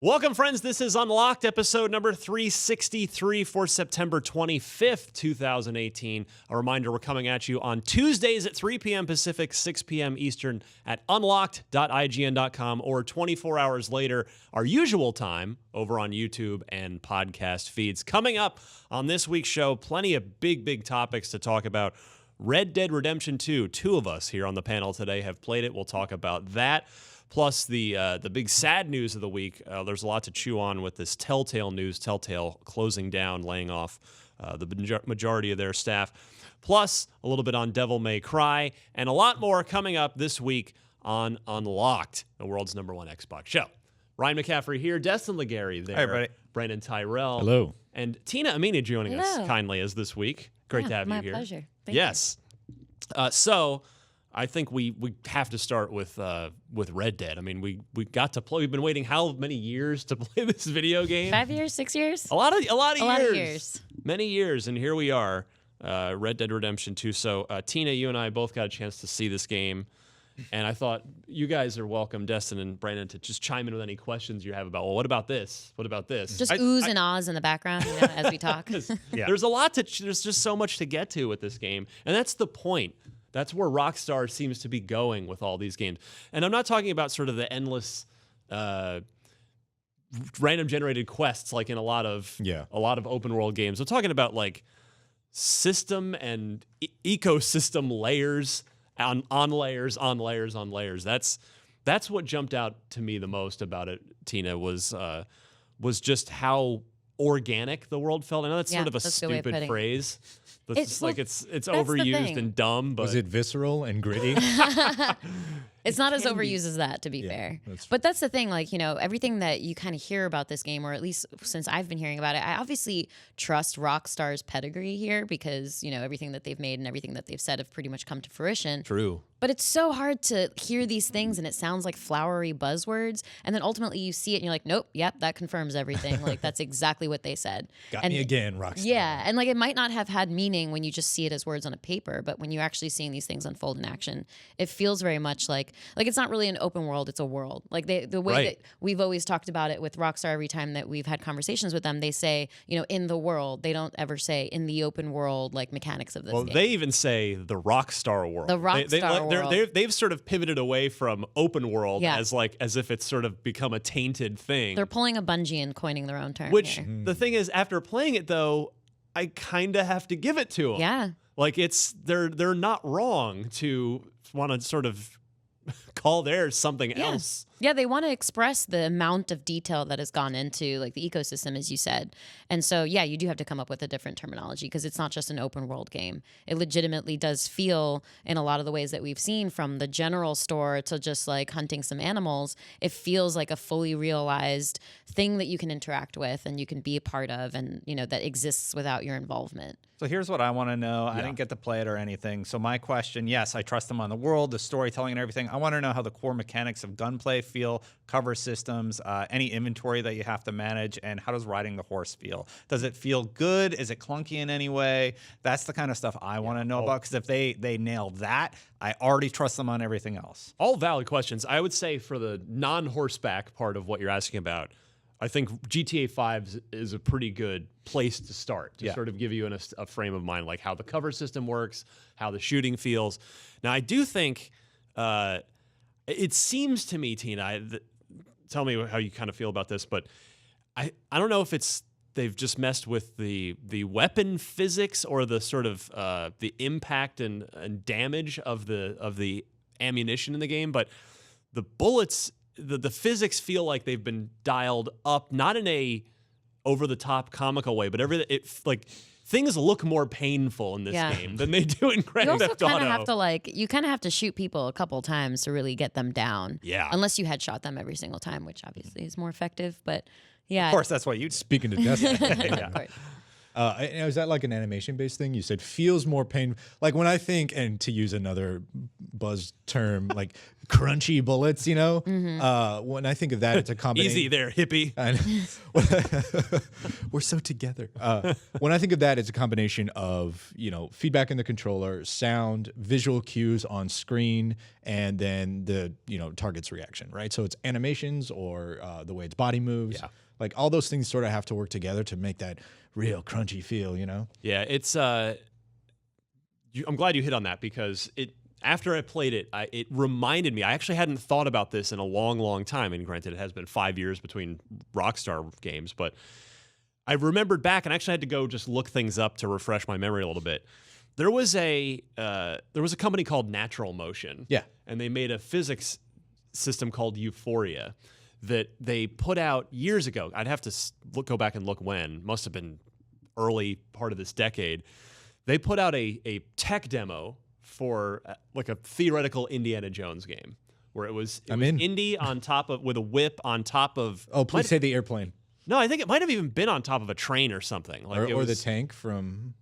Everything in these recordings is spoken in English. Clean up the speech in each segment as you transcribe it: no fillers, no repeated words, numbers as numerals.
Welcome, friends. This is Unlocked, episode number 363 for September 25th, 2018. A reminder, we're coming at you on Tuesdays at 3 p.m. Pacific, 6 p.m. Eastern at unlocked.ign.com, or 24 hours later, our usual time, over on YouTube and podcast feeds. Coming up on this week's show, plenty of big topics to talk about. Red Dead Redemption 2, two of us here on the panel today have played it. We'll talk about that. Plus the big sad news of the week. There's a lot to chew on with this Telltale news. Telltale closing down, laying off the majority of their staff. Plus a little bit on Devil May Cry, and a lot more coming up this week on Unlocked, the world's #1 Xbox show. Ryan McCaffrey here, Destin Legary there. Hi, everybody. Brandon Tyrell. Hello. And Tina Amina joining us Hello. kindly as this week. Great to have you here. My pleasure. Thank Yes. So I think we have to start with Red Dead. I mean, we got to play. We've been waiting how many years to play this video game? 5 years, 6 years? A lot of years. lot of years. Many years, and here we are, Red Dead Redemption 2. So Tina, you and I both got a chance to see this game, and I thought you guys are welcome, Destin and Brandon, to just chime in with any questions you have about, well, what about this? What about this? Just oohs and ahs in the background, as we talk. Yeah. There's a lot there's just so much to get to with this game, and that's the point. That's where Rockstar seems to be going with all these games. And I'm not talking about sort of the endless random generated quests like in a lot of open world games. I'm talking about like system and ecosystem layers on layers on layers on layers. That's what jumped out to me the most about it, Tina, was just how organic the world felt. I know that's sort of a stupid phrase. It's overused and dumb, but was it visceral and gritty? It's not as overused as that, to be fair. But that's the thing, like, everything that you kind of hear about this game, or at least since I've been hearing about it, I obviously trust Rockstar's pedigree here because, everything that they've made and everything that they've said have pretty much come to fruition. True. But it's so hard to hear these things and it sounds like flowery buzzwords. And then ultimately you see it and you're like, nope, yep, that confirms everything. Like, that's exactly what they said. Got me again, Rockstar. Yeah. And like, it might not have had meaning when you just see it as words on a paper, but when you're actually seeing these things unfold in action, it feels very much like it's not really an open world, it's a world. Like the way that we've always talked about it with Rockstar, every time that we've had conversations with them, they say, in the world. They don't ever say in the open world, like mechanics of this game. They even say the Rockstar world. The Rockstar world. They've sort of pivoted away from open world as if it's sort of become a tainted thing. They're pulling a Bungie and coining their own term. Which here. the thing is, after playing it though, I kind of have to give it to them. Yeah. Like they're not wrong to want to sort of call theirs something else. Yeah, they want to express the amount of detail that has gone into like the ecosystem, as you said. And so, yeah, you do have to come up with a different terminology because it's not just an open world game. It legitimately does feel, in a lot of the ways that we've seen, from the general store to just like hunting some animals, it feels like a fully realized thing that you can interact with and you can be a part of, and that exists without your involvement. So here's what I want to know. I didn't get to play it or anything. So my question, yes, I trust them on the world, the storytelling and everything. I want to know how the core mechanics of gunplay feel, cover systems, any inventory that you have to manage, and how does riding the horse feel? Does it feel good? Is it clunky in any way? That's the kind of stuff I want to know about, because if they nail that, I already trust them on everything else. All valid questions. I would say for the non-horseback part of what you're asking about, I think GTA 5 is a pretty good place to start to sort of give you a frame of mind, like how the cover system works, how the shooting feels. Now, I do think it seems to me, Tina, tell me how you kind of feel about this, but I don't know if they've just messed with the weapon physics or the sort of the impact and damage of the ammunition in the game, but the bullets. The physics feel like they've been dialed up, not in a over-the-top comical way, but things look more painful in this game than they do in Grand Theft Auto. You kind of have to shoot people a couple times to really get them down. Yeah. Unless you headshot them every single time, which obviously is more effective. But yeah, Of course, that's what you'd Speaking to Destiny. Of course. Is that like an animation-based thing? You said feels more pain. Like when I think, and to use another buzz term, like crunchy bullets, you know? When I think of that, it's a combination. Easy there, hippie. I know. We're so together. When I think of that, it's a combination of, you know, feedback in the controller, sound, visual cues on screen, and then the, you know, target's reaction, right? So it's animations or the way its body moves. Yeah. Like all those things sort of have to work together to make that real crunchy feel, you know? Yeah, it's. I'm glad you hit on that because after I played it, it reminded me. I actually hadn't thought about this in a long, long time. And granted, it has been 5 years between Rockstar games, but I remembered back and actually had to go just look things up to refresh my memory a little bit. There was a company called Natural Motion. Yeah. And they made a physics system called Euphoria that they put out years ago. I'd have to go back and look when. Must have been early part of this decade. They put out a tech demo for like a theoretical Indiana Jones game where it was Indy on top of with a whip on top of. Oh, please say the airplane. No, I think it might have even been on top of a train or something. Like or the tank from.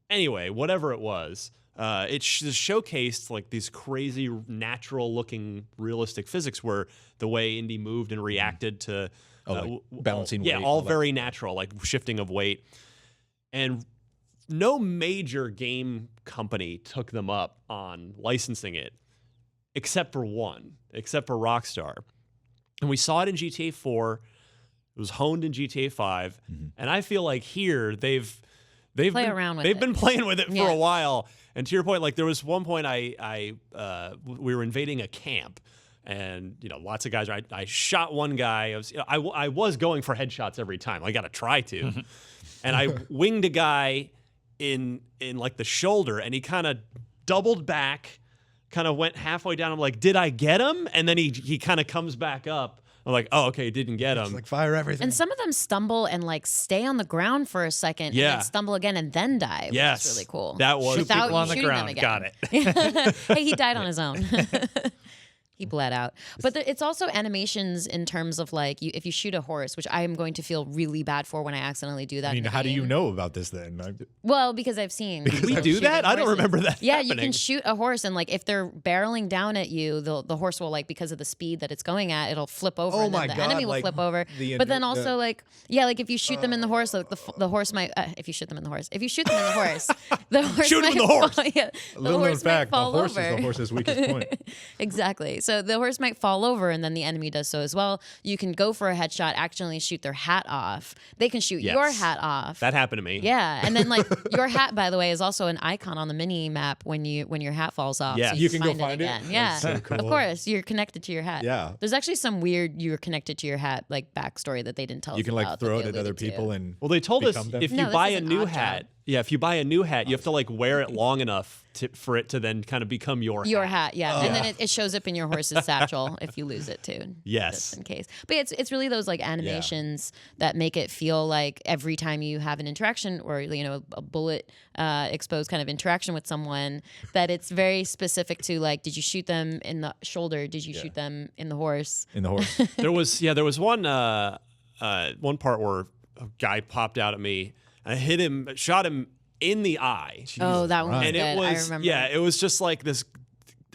Anyway, whatever it was. It showcased like these crazy natural-looking, realistic physics where the way Indy moved and reacted to balancing weight. Yeah, all very natural, like shifting of weight. And no major game company took them up on licensing it, except for Rockstar. And we saw it in GTA 4. It was honed in GTA 5, and I feel like here they've been playing with it for a while. And to your point, like there was one point we were invading a camp, and you know lots of guys. I shot one guy. I was going for headshots every time. I got to try to, and I winged a guy in like the shoulder, and he kind of doubled back, kind of went halfway down. I'm like, did I get him? And then he kind of comes back up. I'm like, oh, okay, didn't get him. It's like fire everything. And some of them stumble and like stay on the ground for a second and then stumble again and then die, which is really cool. That was without people on the shooting them ground. again. Got it. Hey, he died on his own. He bled out. But it's also animations in terms of like if you shoot a horse, which I am going to feel really bad for when I accidentally do that. I mean, how do you know about this then? Well, because I've seen. Did we do that? I don't remember that. Yeah, happening. You can shoot a horse, and like if they're barreling down at you, the horse will like because of the speed that it's going at, it'll flip over, and then the enemy will flip over. But then also like if you shoot them in the horse, like the horse might. If you shoot them in the horse, the horse shoot him in the horse. Little known fact: the horse over. is the horse's weakest point. Exactly. So the horse might fall over, and then the enemy does so as well. You can go for a headshot, accidentally shoot their hat off. They can shoot your hat off. That happened to me. Yeah, and then like your hat, by the way, is also an icon on the mini map when your hat falls off. Yeah, so you can go find it again. Yeah, so cool. Of course, you're connected to your hat. Yeah. There's actually some weird you're connected to your hat like backstory that they didn't tell us. You can about like that throw they it at other alluded to. people and Well, they told us become them. if you No, this buy is a an new odd hat, job. if you buy a new hat, you have to like wear it long enough for it to then kind of become your hat. Yeah, and then it shows up in your horse's satchel if you lose it too. Yes. Just in case. But it's really those like animations that make it feel like every time you have an interaction or a bullet exposed kind of interaction with someone, that it's very specific to like, did you shoot them in the shoulder? Did you shoot them in the horse? in the horse. There was one part where a guy popped out at me. I hit him, shot him in the eye. Oh, that one was And good. it was, I remember. it was just like this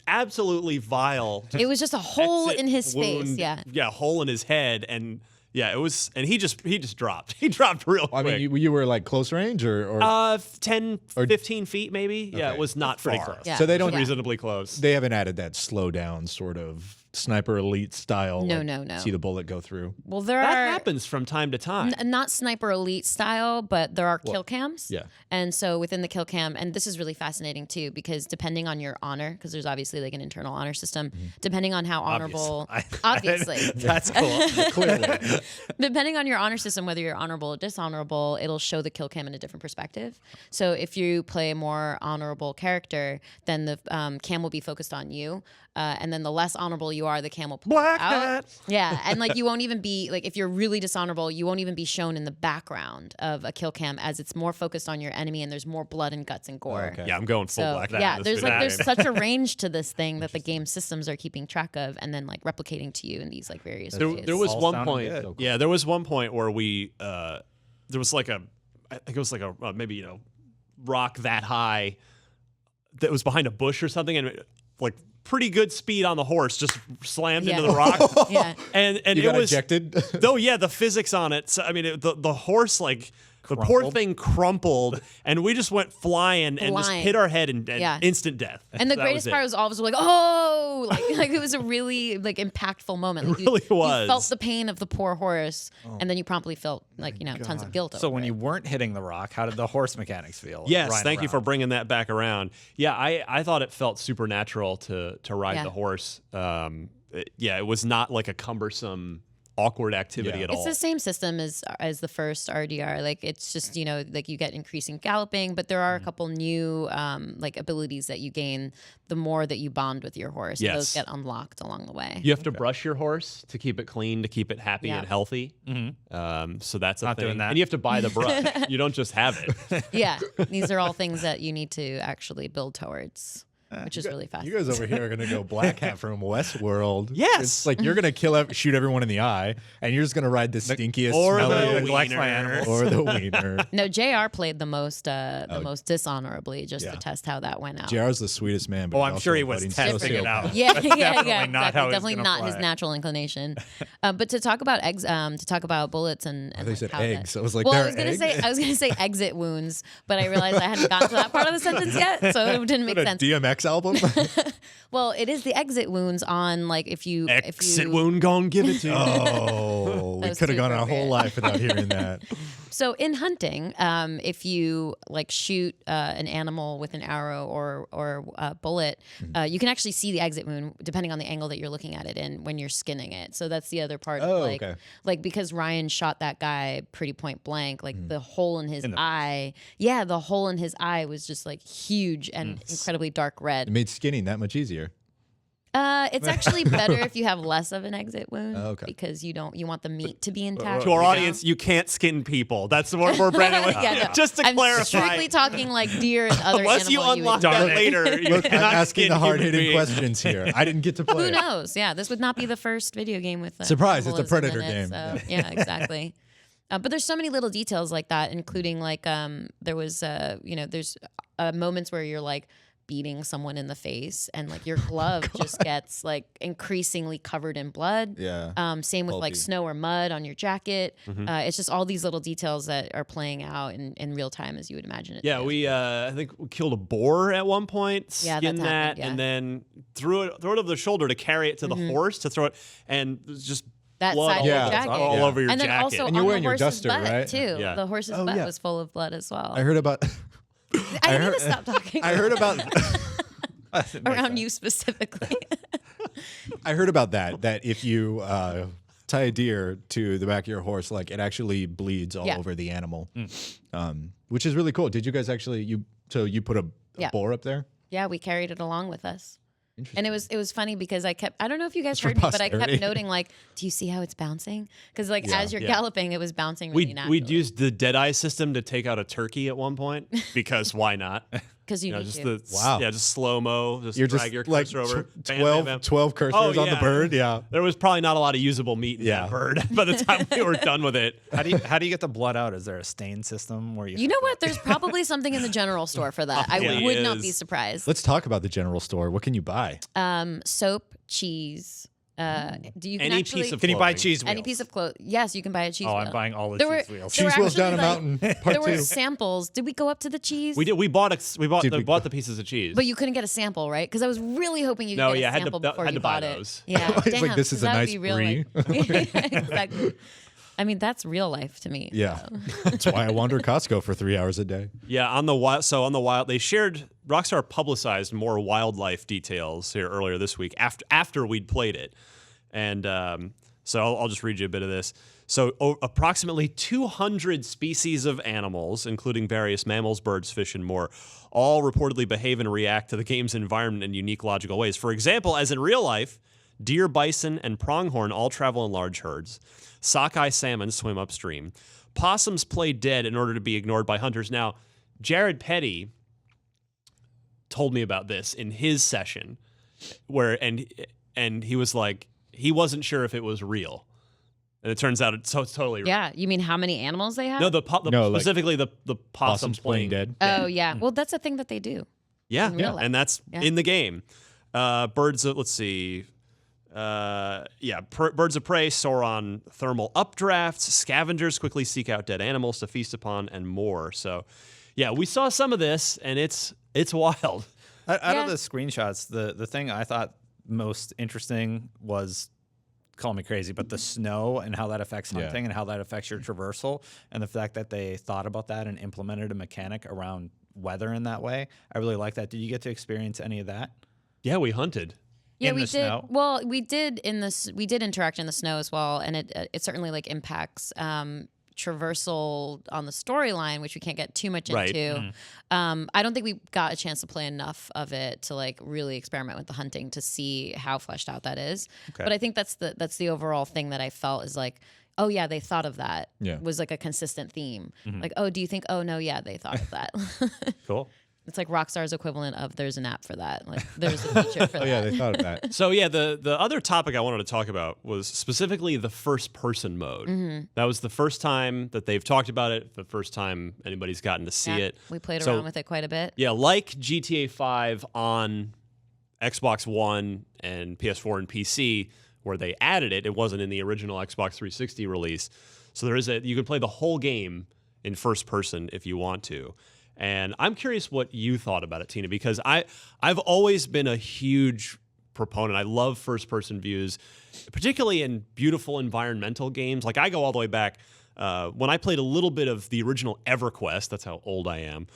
absolutely vile. It was just a hole exit in his face. wound. Yeah. Yeah, hole in his head. And it was, and he just dropped. He dropped real quick. I mean, you were like close range or 10, 15 feet maybe. Yeah, it was not pretty far. close. Yeah. So they don't Reasonably close. They haven't added that slow down sort of sniper elite style. No, like, no. See the bullet go through. Well, there That are happens from time to time. not sniper elite style, but there are kill cams. yeah. And so within the kill cam, and this is really fascinating too, because depending on your honor, because there's obviously like an internal honor system, depending on how honorable, obviously, That's cool. Clearly. depending on your honor system, whether you're honorable or dishonorable, it'll show the kill cam in a different perspective. So if you play a more honorable character, then the cam will be focused on you. And then the less honorable you are, the cam will pull Black out. hat. Yeah, and like you won't even be like if you're really dishonorable, you won't even be shown in the background of a kill cam as it's more focused on your enemy and there's more blood and guts and gore. Okay. Yeah, I'm going full So black hat. yeah, in this there's video. such a range to this thing that the game systems are keeping track of and then like replicating to you in these like various ways. There was All one sounding point. good. Yeah, there was one point where we there was like a I think it was like a maybe rock that high that was behind a bush or something, and like pretty good speed on the horse just slammed into the rock. Yeah. And You it got was ejected. Oh yeah, the physics on it. So, I mean, the horse like. The poor thing crumpled, and we just went flying and just hit our head and instant death. And the greatest part was all of us were like, oh, like it was a really like impactful moment. Like, it really was. You felt the pain of the poor horse, and then you promptly felt like tons of guilt. So when you weren't hitting the rock, how did the horse mechanics feel? Yes, thank you for bringing that back around. Yeah, I thought it felt supernatural to ride the horse. It was not like a cumbersome, awkward activity at all. It's the same system as the first RDR. Like it's just like you get increasing galloping, but there are a couple new like abilities that you gain the more that you bond with your horse. Yes. And those get unlocked along the way. You have to brush your horse to keep it clean, to keep it happy and healthy. So that's a Not thing. doing that. And you have to buy the brush. You don't just have it. Yeah, these are all things that you need to actually build towards. Which is really fast. You guys over here are gonna go Black Hat from Westworld. Yes. It's like you're gonna shoot everyone in the eye, and you're just gonna ride the stinkiest, or the smelliest, neglect my wiener. animals. or the wiener. No, JR played the most dishonorably just to test how that went out. JR's the sweetest man. But Oh, he's I'm also sure he a was budding testing it sociopath. out. Yeah, That's yeah, definitely yeah, not how he's definitely gonna not his play. natural inclination. But to talk about bullets and They like said how that- eggs. I was like, well, there I was gonna egg? say exit wounds, but I realized I hadn't gotten to that part of the sentence yet, so it didn't make What, a sense. DMX album? Well, it is the exit wounds on like if you Exit wound, gon' give it to you. Oh, we was could have too gone our whole appropriate. life without hearing that. So in hunting, if you like shoot an animal with an arrow or a bullet, you can actually see the exit wound depending on the angle that you're looking at it in when you're skinning it. So that's the other part. Oh, of like, okay. like because Ryan shot that guy pretty point blank, like the hole in his eye. Yeah, the hole in his eye was just like huge and incredibly dark red. It made skinning that much easier. It's actually better if you have less of an exit wound okay. because you want the meat to be intact. To our audience, you can't skin people. That's what we're Brandon. Yeah, no. Just to I'm clarify. strictly talking like deer and other Unless you animal unlock would that Darn it. later, you Look, I'm cannot asking skin the human hard-hitting beings. questions here. I didn't get to play Who it. knows? Yeah, this would not be the first video game with Surprise, it's a cannibalism Predator in it, game. So, yeah, exactly. But there's so many little details like that, including like there was there's moments where you're like beating someone in the face and like your glove just gets like increasingly covered in blood. Yeah. Same with like Pulpy. snow or mud on your jacket. It's just all these little details that are playing out in real time as you would imagine it. Yeah, to. we I think we killed a boar at one point, Yeah, skinned that's that, happened, yeah. and then threw it over the shoulder to carry it to the horse to throw it, and it was just That blood side all, of Yeah. your jacket. all over your And then jacket. also And you're on wearing the your horse's duster, butt right? too. Yeah. The horse's Oh, butt yeah. was full of blood as well. I heard about. I need to stop talking I heard about. around you specifically. I heard about that. That if you tie a deer to the back of your horse, like it actually bleeds all Yeah. over the animal, which is really cool. Did you guys actually you put a Yeah. boar up there? Yeah, we carried it along with us. Interesting. And it was funny because I don't know if you guys for heard me, but I posterity. kept noting like, do you see how it's bouncing? Because like as you're Yeah. galloping, it was bouncing really naturally. We'd used the Deadeye system to take out a turkey at one point because why not? Because you, You know, need just to. Wow. just slow mo, just You're drag just your like cursor over. Bam, 12, bam, bam. 12 cursors Oh, on the yeah. bird. Yeah. There was probably not a lot of usable meat in Yeah. that bird by the time we were done with it. How do you get the blood out? Is there a stain system where you? You know what? There's probably something in the general store for that. I Probably would not is. be surprised. Let's talk about the general store. What can you buy? Soap, cheese. Do you can Any actually, piece of Can you buy clothing. cheese wheels? any piece of clothes? Yes, you can buy a cheese. Oh, wheel. I'm buying all the There were- cheese wheels. there were Cheese wheels down a actually, mountain. There Part were 2. samples. Did we go up to the cheese? We did. We bought we- bought the pieces of cheese. But you couldn't get a sample, right? Because I was really hoping you could No, get yeah, a had to- sample before had you to buy bought it. those. Yeah, It's like, damn, this is 'cause a that would nice be real brie. life. Exactly. I mean, that's real life to me. Yeah. That's why I wander Costco for 3 hours a day. Yeah, on the wild, they shared. Rockstar publicized more wildlife details here earlier this week after we'd played it, and so I'll just read you a bit of this. So approximately 200 species of animals, including various mammals, birds, fish, and more, all reportedly behave and react to the game's environment in unique logical ways. For example, as in real life, deer, bison, and pronghorn all travel in large herds. Sockeye salmon swim upstream. Possums play dead in order to be ignored by hunters. Now, Jared Petty told me about this in his session, and he was like, he wasn't sure if it was real. And it turns out it's totally right. Yeah, you mean how many animals they have? No, No, like specifically the possums Possum's playing dead. Oh yeah. Well, that's a thing that they do. Yeah, real life. and that's in the game. Birds of, let's see. Birds of prey soar on thermal updrafts. Scavengers quickly seek out dead animals to feast upon, and more. So, yeah, we saw some of this, and it's wild. Out of the screenshots, the thing I thought most interesting was, call me crazy, but the snow and how that affects hunting and how that affects your traversal, and the fact that they thought about that and implemented a mechanic around weather in that way. I really like that. Did you get to experience any of that? Yeah, we hunted. Yeah, in we the did. snow? Well, we did in this. We did interact in the snow as well, and it certainly like impacts traversal on the storyline, which we can't get too much Right. into. I don't think we got a chance to play enough of it to like really experiment with the hunting to see how fleshed out that is. Okay. But I think that's the overall thing that I felt is like, oh yeah, they thought of that. Yeah. Was like a consistent theme. Like, oh, do you think? Oh no, yeah, they thought of that. Cool. It's like Rockstar's equivalent of there's an app for that. Like there's a feature for Oh that. yeah, they thought of that. So yeah, the other topic I wanted to talk about was specifically the first person mode. That was the first time that they've talked about it, the first time anybody's gotten to see it. We played So- around with it quite a bit. Yeah, like GTA 5 on Xbox One and PS4 and PC, where they added it. It wasn't in the original Xbox 360 release. So you can play the whole game in first person if you want to. And I'm curious what you thought about it, Tina, because I've always been a huge proponent. I love first person views, particularly in beautiful environmental games. Like I go all the way back when I played a little bit of the original EverQuest. That's how old I am.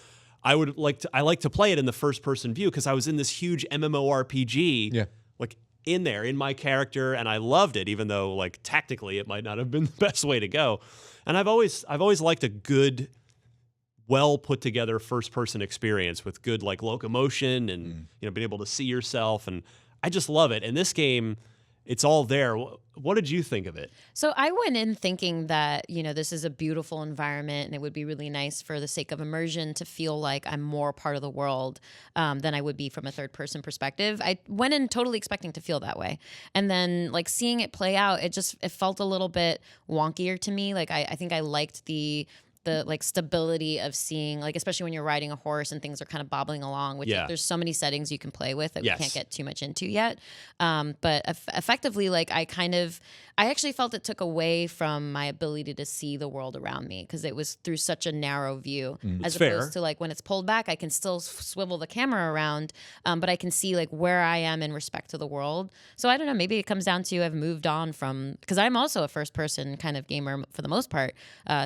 I like to play it in the first person view because I was in this huge MMORPG, like in there in my character, and I loved it, even though like tactically it might not have been the best way to go. And I've always liked a good, well put together first person experience with good like locomotion and being able to see yourself, and I just love it. And this game, it's all there. What did you think of it? So I went in thinking that, this is a beautiful environment and it would be really nice for the sake of immersion to feel like I'm more part of the world than I would be from a third person perspective. I went in totally expecting to feel that way. And then like seeing it play out, it felt a little bit wonkier to me. Like I think I liked the like stability of seeing, like especially when you're riding a horse and things are kind of bobbling along, which like, there's so many settings you can play with that we can't get too much into yet. But effectively, like I actually felt it took away from my ability to see the world around me because it was through such a narrow view, as opposed to like when it's pulled back, I can still swivel the camera around, but I can see like where I am in respect to the world. So I don't know, maybe it comes down to I've moved on from, because I'm also a first person kind of gamer for the most part.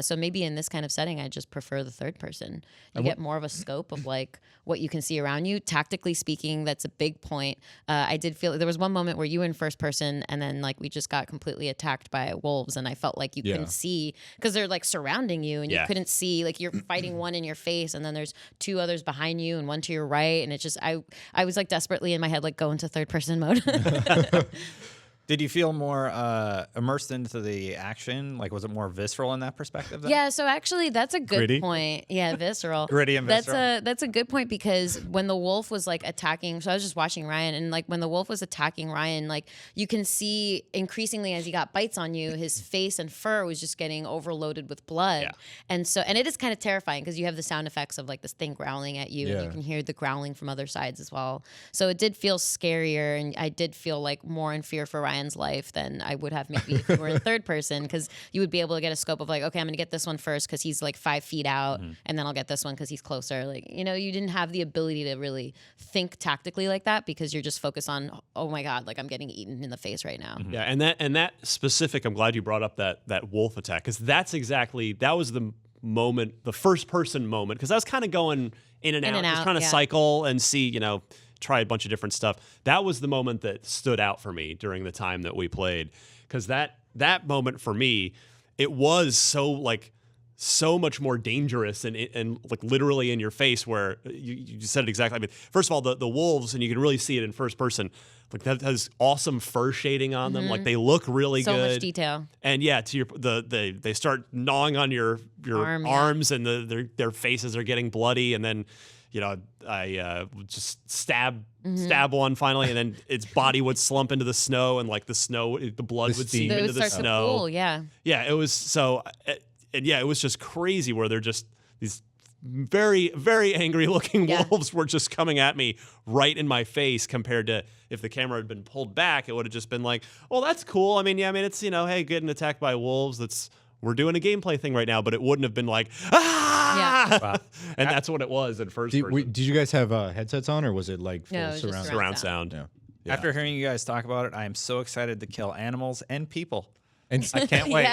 So maybe in this kind of setting, I just prefer the third person. You get more of a scope of like what you can see around you. Tactically speaking, that's a big point. I did feel there was one moment where you were in first person and then like we just got completely attacked by wolves, and I felt like you couldn't see because they're like surrounding you and you couldn't see, like you're fighting one in your face and then there's two others behind you and one to your right, and it's just I was like desperately in my head like go into third person mode. Did you feel more immersed into the action? Like, was it more visceral in that perspective then? Yeah, so actually that's a good Gritty? point. Yeah, visceral. Gritty and visceral. That's a good point because when the wolf was like attacking, so I was just watching Ryan, and like when the wolf was attacking Ryan, like you can see increasingly as he got bites on you, his face and fur was just getting overloaded with blood. Yeah. And it is kind of terrifying because you have the sound effects of like this thing growling at you, and Yeah. you can hear the growling from other sides as well. So it did feel scarier, and I did feel like more in fear for Ryan's life than I would have maybe if you were in third person, because you would be able to get a scope of like, okay, I'm gonna get this one first because he's like 5 feet out, and then I'll get this one because he's closer. Like, you didn't have the ability to really think tactically like that because you're just focused on, oh my God, like I'm getting eaten in the face right now. Yeah, and that specific, I'm glad you brought up that wolf attack, because that was the moment, the first person moment, because I was kind of going in and out, just trying to cycle and see, try a bunch of different stuff. That was the moment that stood out for me during the time that we played, because that moment for me, it was so much more dangerous and like literally in your face, where you said it exactly. I mean, first of all, the wolves, and you can really see it in first person, like that has awesome fur shading on them. Like they look really So good. much detail. And yeah, they start gnawing on your arms, and their faces are getting bloody, and then I would just stab one finally, and then its body would slump into the snow, and like the blood would seep into the snow. Cool, yeah. Yeah, it was so, and yeah, it was just crazy where they're just these very, very angry looking wolves were just coming at me right in my face, compared to if the camera had been pulled back, it would have just been like, well, that's cool. I mean, it's, hey, getting attacked by wolves, we're doing a gameplay thing right now, but it wouldn't have been like, ah! Wow. And that's what it was at first. Did you guys have headsets on, or was it like full No, it was just surround sound? Yeah. After hearing you guys talk about it, I am so excited to kill animals and people. And I can't wait.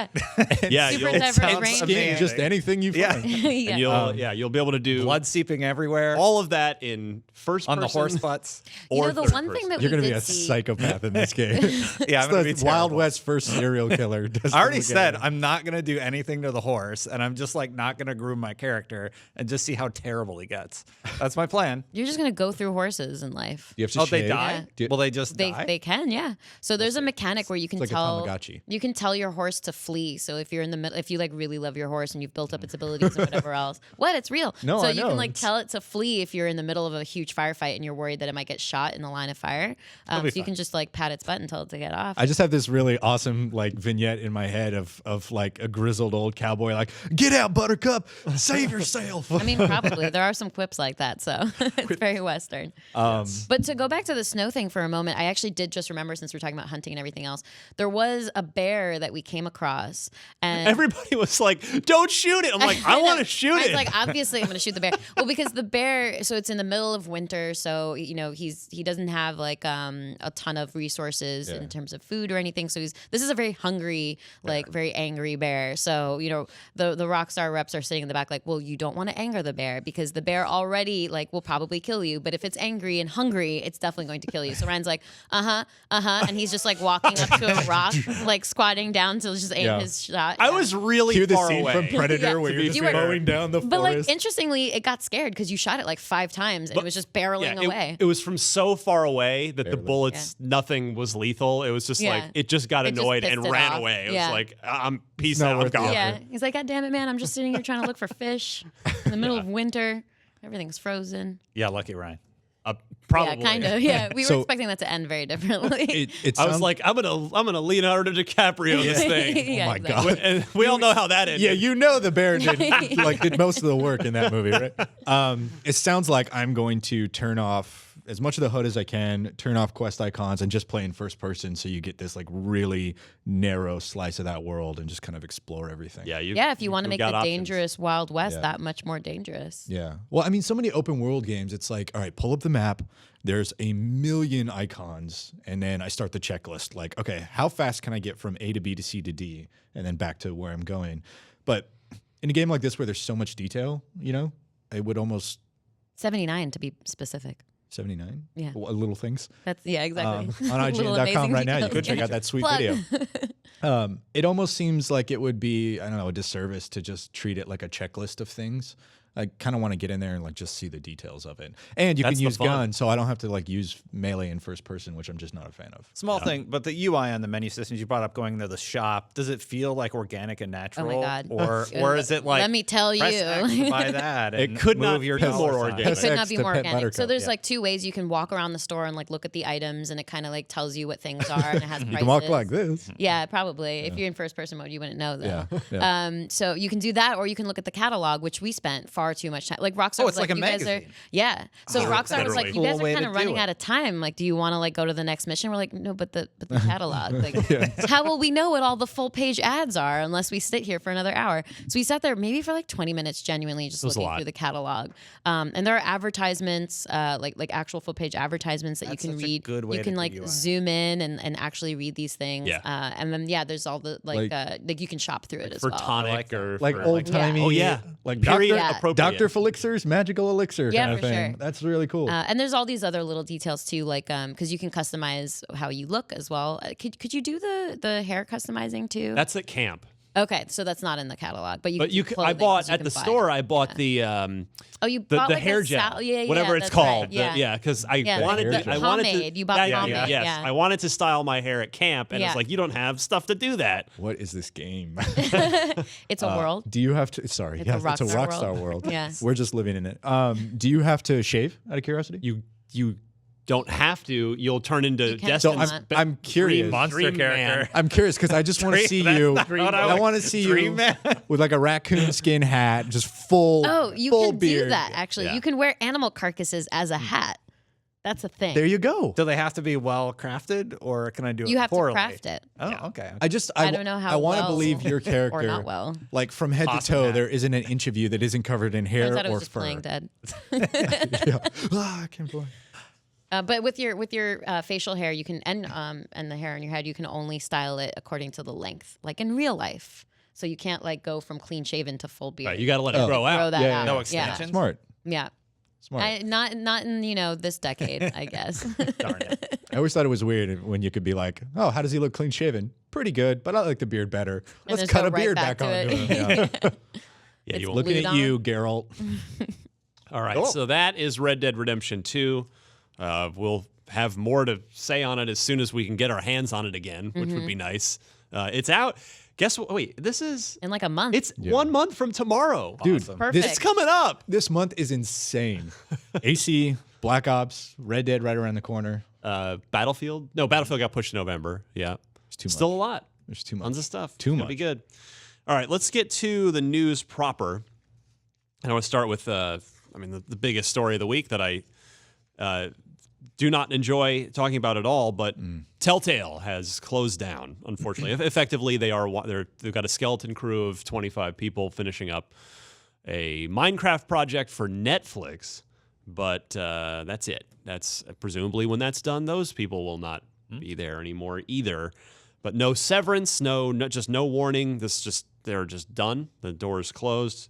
Yeah, Super you'll, diverse range. amazing. just anything you find. and you'll be able to do Blood seeping everywhere. all of that in first on person the horse butts. or the third one thing person. that You're we gonna be did a see. psychopath in this game. Yeah, I'm gonna be It's the Wild terrible. West first serial killer. I already said I'm not going to do anything to the horse, and I'm just like not going to groom my character and just see how terrible he gets. That's my plan. You're just gonna go through horses in life. You have to Oh, they shave. die? Do you- Will they just They die? they can, yeah. So there's a mechanic where you can like a tell Tamagotchi. you can tell your horse to flee. So if you're in the middle, if you like really love your horse and you've built up its abilities and whatever else, it's real. No, so I you know. can like It's- tell it to flee if you're in the middle of a huge firefight and you're worried that it might get shot in the line of fire. So you can just like pat its butt and tell it to get off. I just have this really awesome like vignette in my head of like a grizzled old cowboy like, get out, Buttercup, save yourself. I mean, probably there are some quips like that, so it's very Western. But to go back to the snow thing for a moment, I actually did just remember, since we're talking about hunting and everything else, there was a bear that we came across, and Everybody was like, don't shoot it. I'm like, I want to shoot I was it. like, obviously, I'm going to shoot the bear. Well, because the bear, so it's in the middle of winter, so he doesn't have like a ton of resources in terms of food or anything. So this is a very hungry, like very angry bear. So the Rockstar reps are sitting in the back like, well, you don't want to anger the bear because the bear already like will probably kill you. But if it's angry and hungry, it's definitely going to kill you. So Ryan's like, and he's just like walking up to a rock, like squatting down to just aim his shot. I was really Cue the far scene away. from Predator Yeah. where you're just You were- mowing down the But forest. like interestingly, it got scared because you shot it like 5 times and it was just barreling away. It was from so far away that the bullets, nothing was lethal. It was just like, it just got It just annoyed pissed and it ran off. away. It Yeah. was like, I'm peace not out, I'm worth the gone. Yeah, he's like, God damn it, man! I'm just sitting here trying to look for fish in the middle of winter. Everything's frozen. Yeah, lucky Ryan. Probably. Yeah, kind of. Yeah, we were So- expecting that to end very differently. it I was sounds- like, I'm gonna Leonardo DiCaprio this thing. Yeah, my exactly. God. And we all know how that ended. Yeah, the bear did most of the work in that movie, right? It sounds like I'm going to turn off as much of the HUD as I can, turn off quest icons, and just play in first person, so you get this like really narrow slice of that world and just kind of explore everything. Yeah, If you want to make the got options. dangerous Wild West Yeah. that much more dangerous. Yeah. Well, I mean, so many open world games, it's like, all right, pull up the map. There's a million icons. And then I start the checklist. Like, okay, how fast can I get from A to B to C to D and then back to where I'm going? But in a game like this where there's so much detail, it would almost 79 to be specific. 79? Yeah. Little things. That's exactly. On Little IGN.com amazing right now, you details. could check out that sweet Plug. video. It almost seems like it would be, I don't know, a disservice to just treat it like a checklist of things. I kind of want to get in there and like just see the details of it. And you That's can the use fun. guns, so I don't have to like use melee in first person, which I'm just not a fan of. Small thing, but the UI on the menu systems you brought up going to the shop, does it feel like organic and natural? God. Or is it like Let me tell press you. X to buy that? It and could move not your be more dollar sign? organic. It could not X be to more Pet organic. So Buttercup, there's yeah. like 2 ways you can walk around the store and like look at the items, and it kind of like tells you what things are and it has prices. You can walk like this. Yeah, probably. If you're in first person mode, you wouldn't know though. Yeah. So you can do that, or you can look at the catalog, which we spent far too much time. Like Rockstar was it's like a you guys are, magazine. yeah. So Rockstar was like, literally. you guys Cool are way kind to of do running it. out of time. Like, do you want to like go to the next mission? We're like, no, but the catalog. Like, how will we know what all the full page ads are unless we sit here for another hour? So we sat there maybe for like 20 minutes, genuinely just was a looking lot. through the catalog. And there are advertisements, like actual full page advertisements that That's you can such a read. good way You to can do like UI. zoom in and actually read these things. Yeah. And then there's all the like you can shop through it as for well. tonic or Like for, old timey. Oh, yeah. Like Period Yeah. appropriate. Dr. Felixirs, magical elixir Yeah, kind of for thing. sure. That's really cool. And there's all these other little details too, like because you can customize how you look as well. Could you do the hair customizing too? That's at camp. Okay, so that's not in the catalog, but you. But can I clothing, bought 'cause you at can the buy store. it. I bought the Oh, you bought the like hair a gel, yeah, whatever it's that's called. right. Yeah. Because I Yeah, wanted the to. I wanted to. pomade. You bought pomade, Yes, yeah. I wanted to style my hair at camp, and Yeah. it's like you don't have stuff to do that. What is this game? It's a world. Do you have to? Sorry, It's yeah, a it's a Rockstar Rockstar world. world. Yeah. We're just living in it. Do you have to shave? Out of curiosity, You don't have to. You'll turn into You can Destiny. if you want. I'm curious. Monster Dream character. Man. I'm curious because I just want to see you. I want to see Dream you Man. with like a raccoon skin hat, just full. Oh, you full can beard. do that. Actually, Yeah. you can wear animal carcasses as a hat. That's a thing. There you go. Do they have to be well crafted, or can I do it You have to poorly? craft it. Oh, okay. I don't know how I want to well believe your character, or not well. like from head Awesome to toe, hat. there isn't an inch of you that isn't covered in hair Turns out it or was just fur. playing dead. Yeah. I can't believe. But with your facial hair, you can and the hair on your head, you can only style it according to the length, like in real life. So you can't like go from clean shaven to full beard. Right, you got to let it grow out. Grow that Yeah, out. No Yeah. extensions. Smart. Yeah. Smart. Not in this decade, I guess. Darn it. I always thought it was weird when you could be like, "Oh, how does he look clean shaven? Pretty good, but I like the beard better. Let's just cut go a right beard back back to onto it." him." Yeah. Yeah, It's you will. Looking Glued at on. you, Geralt. All right, Cool. so that is Red Dead Redemption 2. We'll have more to say on it as soon as we can get our hands on it again, which would be nice. It's out. Guess what? Wait, this is. In like a month. It's 1 month from tomorrow. Dude, Perfect. It's coming up. this month is insane. AC, Black Ops, Red Dead right around the corner. Battlefield? No, Battlefield got pushed to November. Yeah. It's too much. Still a lot. There's too much. Tons of stuff. Too It's gonna much. Be good. All right, let's get to the news proper. And I want to start with, the biggest story of the week that I do not enjoy talking about at all. But Telltale has closed down. Unfortunately, effectively, they've got a skeleton crew of 25 people finishing up a Minecraft project for Netflix. But that's it. That's presumably when that's done, those people will not be there anymore either. But no severance, just no warning. They're just done. The door's closed.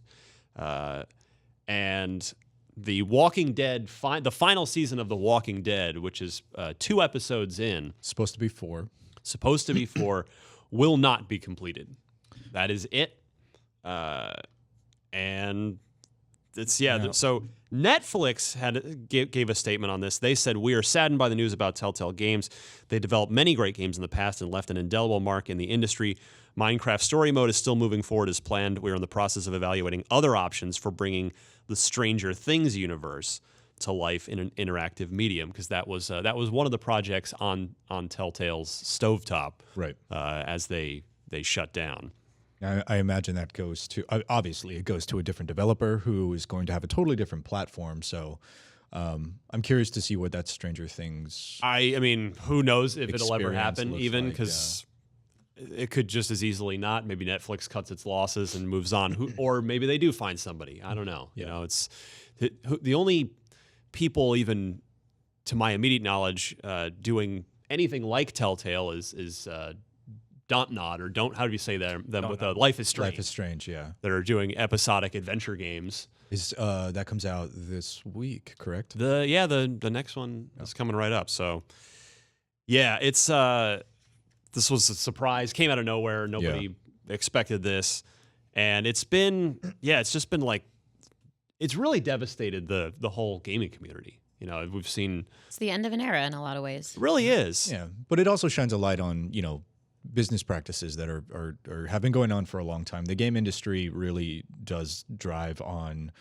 And The Walking Dead, the final season of The Walking Dead, which is 2 episodes in, Supposed to be 4. supposed to be 4, will not be completed. That is it. And it's so Netflix gave a statement on this. They said, "We are saddened by the news about Telltale Games. They developed many great games in the past and left an indelible mark in the industry. Minecraft Story Mode is still moving forward as planned. We are in the process of evaluating other options for bringing the Stranger Things universe to life in an interactive medium," because that was one of the projects on Telltale's stovetop, Right. as they shut down. I imagine that goes to, obviously, it goes to a different developer who is going to have a totally different platform. So I'm curious to see what that Stranger Things. I mean, who knows if it'll ever Experience happen, looks even like, because it could just as easily not. Maybe Netflix cuts its losses and moves on, or maybe they do find somebody. I don't know. You know, it's the only people, even to my immediate knowledge, doing anything like Telltale is Dontnod, or don't, how do you say them with Life is Strange. Life is Strange, yeah. That are doing episodic adventure games. That comes out this week, correct? The next one is coming right up. So yeah, it's this was a surprise, came out of nowhere. Nobody expected this, and it's just been like, it's really devastated the whole gaming community. You know, we've seen, It's the end of an era in a lot of ways. it really is. Yeah, but it also shines a light on, business practices that are have been going on for a long time. The game industry really does drive on,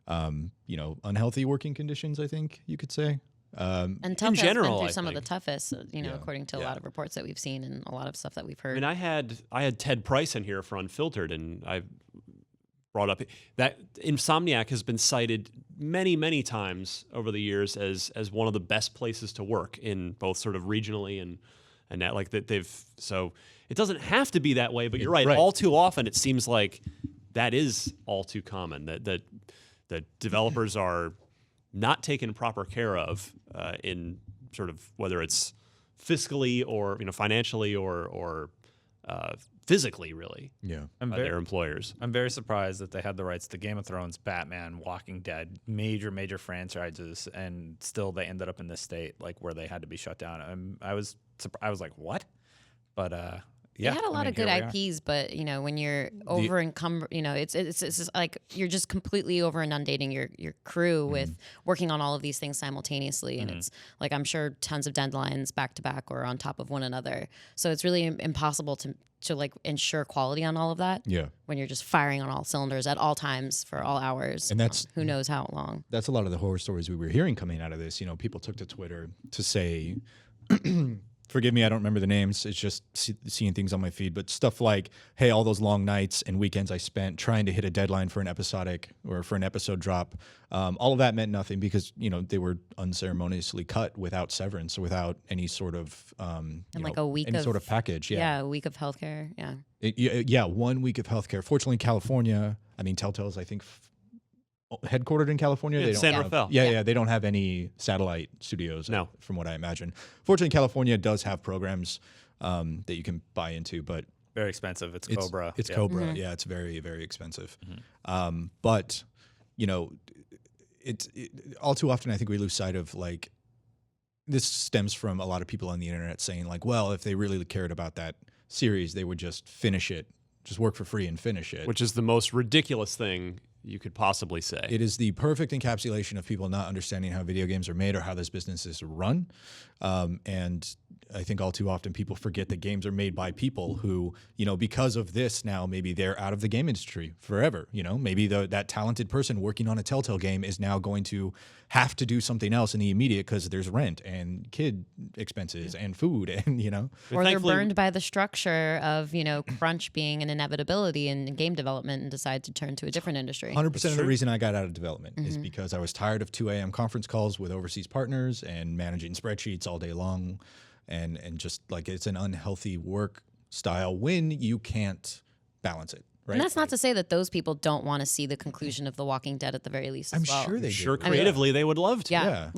unhealthy working conditions, I think you could say. And Telltale's general, been through I some of the think. toughest, according to a lot of reports that we've seen and a lot of stuff that we've I heard. mean, I had Ted Price in here for Unfiltered, and I brought up that Insomniac has been cited many, many times over the years as one of the best places to work in both sort of regionally and that, like, that so it doesn't have to be that way, but you're right. Right. All too often it seems like that is all too common, that developers are not taken proper care of in sort of, whether it's fiscally or financially or physically, really, Yeah. I'm by very, their employers. I'm very surprised that they had the rights to Game of Thrones, Batman, Walking Dead, major franchises, and still they ended up in this state, like where they had to be shut down. I was like, what? But Yeah, They had a lot of good IPs, but when you're over encumbered, it's just like you're just completely over inundating your crew with working on all of these things simultaneously, and it's like I'm sure tons of deadlines back to back or on top of one another. So it's really impossible to like ensure quality on all of that. Yeah. When you're just firing on all cylinders at all times for all hours, and that's who knows how long. That's a lot of the horror stories we were hearing coming out of this. People took to Twitter to say, forgive me, I don't remember the names. It's just seeing things on my feed, but stuff like, hey, all those long nights and weekends I spent trying to hit a deadline for an episodic or for an episode drop, all of that meant nothing because, they were unceremoniously cut without severance or without any sort of, a week any of, sort of package. Yeah, a week of healthcare. Yeah. 1 week of healthcare. Fortunately, California, Telltale's, I think, headquartered in California. They don't San have, Rafael. Yeah, they don't have any satellite studios. No. From what I imagine. Fortunately, California does have programs that you can buy into, but very expensive. It's Cobra. It's Cobra. Yeah, it's very, very expensive. But all too often I think we lose sight of this stems from a lot of people on the internet saying well, if they really cared about that series, they would just finish it, just work for free and finish it. Which is the most ridiculous thing you could possibly say. It is the perfect encapsulation of people not understanding how video games are made or how this business is run. And I think all too often people forget that games are made by people who, because of this now, maybe they're out of the game industry forever. Maybe that talented person working on a Telltale game is now going to have to do something else in the immediate because there's rent and kid expenses and food and, Or they're burned by the structure of, crunch being an inevitability in game development and decide to turn to a different industry. 100% of the reason I got out of development is because I was tired of 2 a.m. conference calls with overseas partners and managing spreadsheets all day long. And just it's an unhealthy work style when you can't balance it. Right? And that's not to say that those people don't want to see the conclusion of The Walking Dead at the very least. I'm as well. sure they do. Creatively, they would love to. Yeah.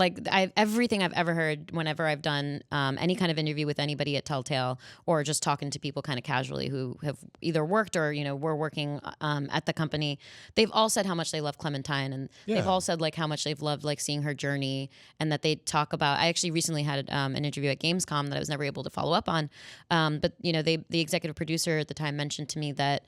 Everything I've ever heard whenever I've done any kind of interview with anybody at Telltale or just talking to people kind of casually who have either worked or, were working at the company, they've all said how much they love Clementine, and they've all said how much they've loved seeing her journey, and that they talk about, I actually recently had an interview at Gamescom that I was never able to follow up on. But the executive producer at the time mentioned to me that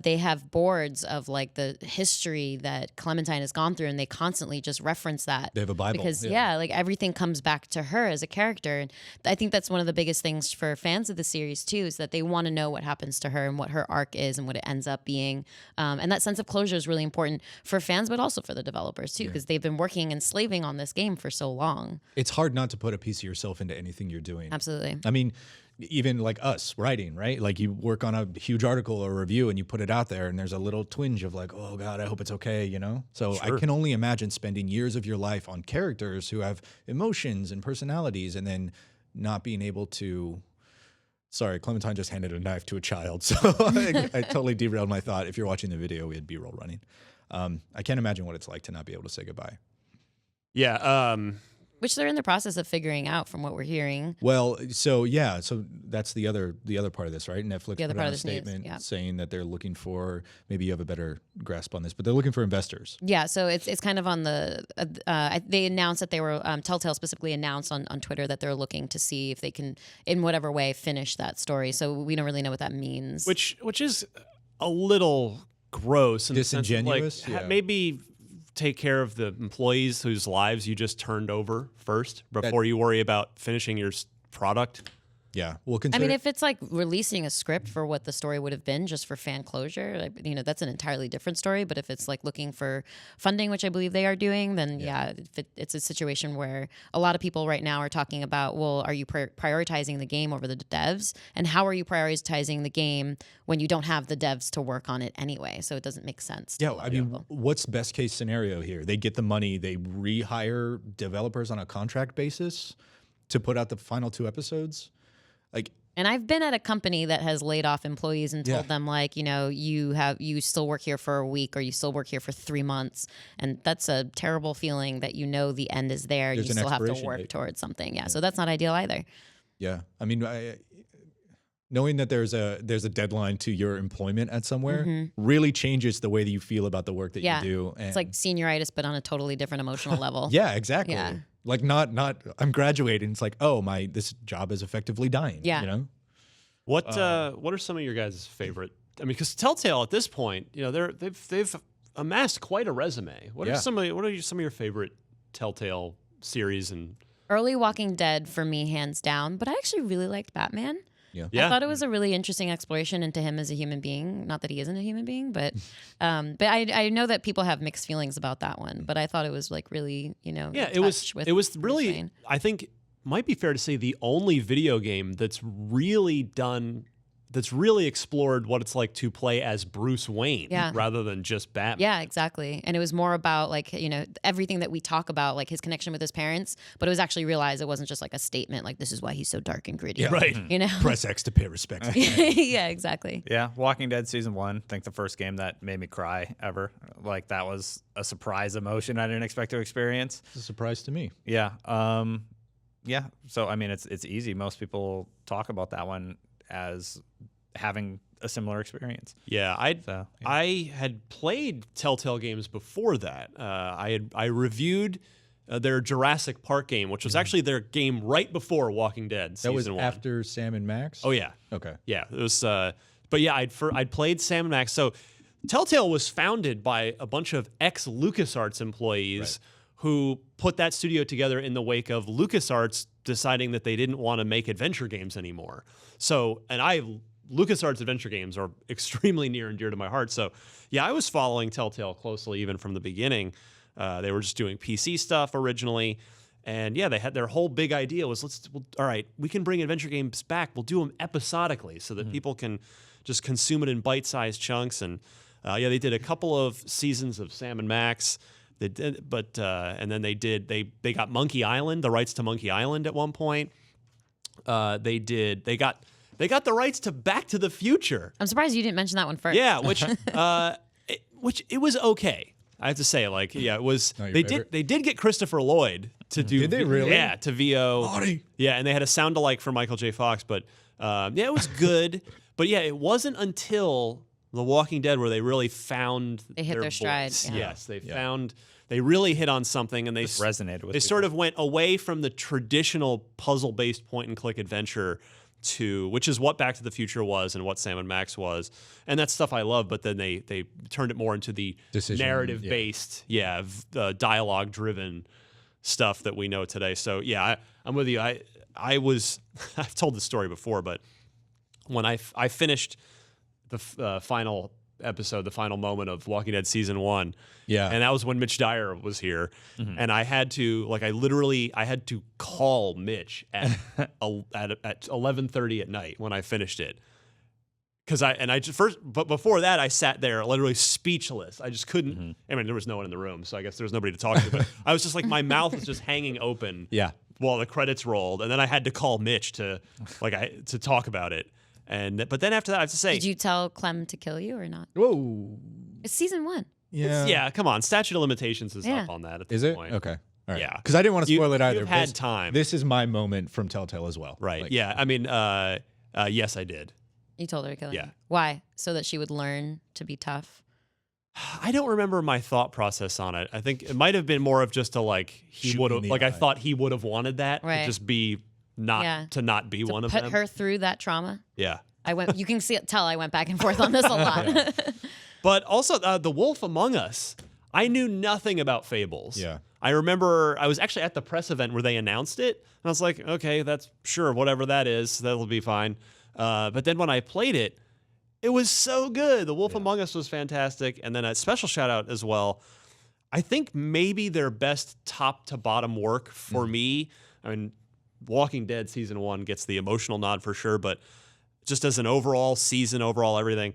they have boards of the history that Clementine has gone through, and they constantly just reference that. They have a Bible. Because everything comes back to her as a character. And I think that's one of the biggest things for fans of the series too, is that they want to know what happens to her and what her arc is and what it ends up being. And that sense of closure is really important for fans, but also for the developers too, because they've been working and slaving on this game for so long. It's hard not to put a piece of yourself into anything you're doing. Absolutely. Even like us writing, right? You work on a huge article or review and you put it out there and there's a little twinge of oh God, I hope it's okay, So Sure. I can only imagine spending years of your life on characters who have emotions and personalities and then not being able to. Sorry, Clementine just handed a knife to a child, so I totally derailed my thought. If you're watching the video, we had B-roll running. I can't imagine what it's like to not be able to say goodbye. Yeah. Which they're in the process of figuring out from what we're hearing. Well, so that's the other part of this, right? Netflix put out a statement saying that they're looking for, maybe you have a better grasp on this, but they're looking for investors. Yeah, so it's kind of on the they announced that they were Telltale specifically announced on Twitter that they're looking to see if they can in whatever way finish that story. So we don't really know what that means. Which is a little gross and disingenuous. Maybe take care of the employees whose lives you just turned over first before you worry about finishing your product. Yeah, well, if it's releasing a script for what the story would have been just for fan closure, that's an entirely different story. But if it's looking for funding, which I believe they are doing, then it's a situation where a lot of people right now are talking about, well, are you prioritizing the game over the devs? And how are you prioritizing the game when you don't have the devs to work on it anyway? So it doesn't make sense. Yeah, what's best case scenario here? They get the money, they rehire developers on a contract basis to put out the final 2 episodes. And I've been at a company that has laid off employees and told them you still work here for a week or you still work here for 3 months, and that's a terrible feeling that the end is there. You still have to work towards something. Yeah, so that's not ideal either. Yeah, knowing that there's a deadline to your employment at somewhere really changes the way that you feel about the work that you do. And it's like senioritis, but on a totally different emotional level. Yeah, exactly. Yeah. Not I'm graduating. It's this job is effectively dying. Yeah. What are some of your guys' favorite? I mean, because Telltale at this point, they've amassed quite a resume. What are some of your favorite Telltale series? And Early Walking Dead for me, hands down. But I actually really liked Batman. Yeah. I thought it was a really interesting exploration into him as a human being. Not that he isn't a human being, but I know that people have mixed feelings about that one. But I thought it was like really, it was really, I think, might be fair to say the only video game that's really explored what it's like to play as Bruce Wayne rather than just Batman. Yeah, exactly. And it was more about like, everything that we talk about, like his connection with his parents, but it was actually realized it wasn't just like a statement, like this is why he's so dark and gritty. Yeah. Right. Press X to pay respects. Yeah, exactly. Yeah, Walking Dead Season 1, I think the first game that made me cry ever. Like that was a surprise emotion I didn't expect to experience. It's a surprise to me. Yeah. Yeah. So, I mean, it's easy. Most people talk about that one as having a similar experience. Yeah, I had played Telltale Games before that. I reviewed their Jurassic Park game, which was actually their game right before Walking Dead season 1. That was after Sam and Max? Oh yeah. Okay. Yeah, it was but yeah, I'd played Sam and Max. So Telltale was founded by a bunch of ex-LucasArts employees who put that studio together in the wake of LucasArts deciding that they didn't want to make adventure games anymore. So, LucasArts adventure games are extremely near and dear to my heart. So, yeah, I was following Telltale closely even from the beginning. They were just doing PC stuff originally. And yeah, they had their whole big idea was, all right, we can bring adventure games back. We'll do them episodically so that people can just consume it in bite-sized chunks. And they did a couple of seasons of Sam and Max. They did, but and then they got Monkey Island, the rights to Monkey Island at one point. They got the rights to Back to the Future. I'm surprised you didn't mention that one first. Yeah, which it was okay. I have to say, like, yeah, it was. They did get Christopher Lloyd to do. Did they really? Yeah, to VO. Audie. Yeah, and they had a sound alike for Michael J. Fox, but it was good. But yeah, it wasn't until The Walking Dead where they really found they hit their stride. voice. Yeah. Yes, they really hit on something, and they resonated with They people. sort of went away from the traditional puzzle-based point-and-click adventure to, which is what Back to the Future was and what Sam and Max was, and that's stuff I love. But then they turned it more into the narrative-based, dialogue-driven stuff that we know today. So yeah, I'm with you. I've told this story before, but when I finished the final episode, the final moment of Walking Dead season 1. Yeah. And that was when Mitch Dyer was here. And I had to, I had to call Mitch at 11:30 at night when I finished it. But before that, I sat there literally speechless. I just couldn't, I mean, there was no one in the room, so I guess there was nobody to talk to, but I was just like, my mouth was just hanging open while the credits rolled. And then I had to call Mitch to talk about it. But then after that, I have to say, did you tell Clem to kill you or not? Whoa. It's season 1. Yeah. Come on. Statute of limitations is up on that at this Is it? point. Okay. All right. Yeah. Because I didn't want to spoil it either. You've had time. This is my moment from Telltale as well. Right. Like, I mean, yes, I did. You told her to kill you? Yeah. Why? So that she would learn to be tough? I don't remember my thought process on it. I think it might have been more of just he would have, I thought he would have wanted that to just be to not be one of them. Put her through that trauma? Yeah. You can tell I went back and forth on this a lot. But also, The Wolf Among Us, I knew nothing about Fables. Yeah. I remember I was actually at the press event where they announced it, and I was like, okay, that's sure, whatever that is, that'll be fine. But then when I played it, it was so good. The Wolf Among Us was fantastic. And then a special shout out as well. I think maybe their best top to bottom work for me, I mean, Walking Dead season 1 gets the emotional nod for sure, but just as an overall season, everything,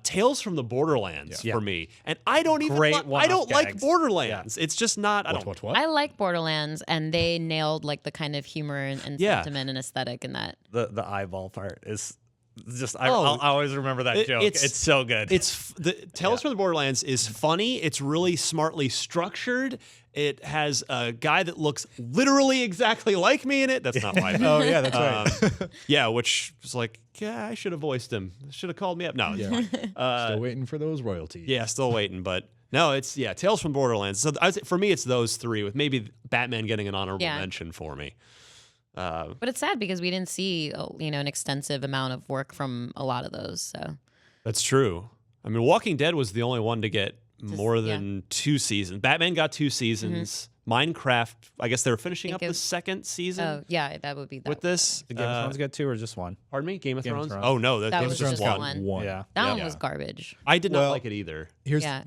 Tales from the Borderlands for me. And I don't even like Borderlands. It's just not. What? I like Borderlands, and they nailed like the kind of humor and sentiment and aesthetic in that. The eyeball part is just I'll always remember that joke. It's so good. Tales from the Borderlands is funny. It's really smartly structured. It has a guy that looks literally exactly like me in it. That's not why. Oh yeah, that's right. Which was like, I should have voiced him. Should have called me up. No, it's fine. Still waiting for those royalties. Yeah, still waiting. But no, it's Tales from Borderlands. So for me, it's those three with maybe Batman getting an honorable mention for me. But it's sad because we didn't see an extensive amount of work from a lot of those. So That's true. I mean, Walking Dead was the only one to get more than 2 seasons. Batman got 2 seasons. Minecraft, I guess they're finishing up the 2nd season. Oh yeah, that would be that with this. Did Game of Thrones get 2 or just 1? Pardon me, Game of Game of Thrones? Thrones. Oh no, That Game was of Thrones just one. one. Yeah. That one Yeah. was garbage. I did not Well, like it either. Here's Yeah.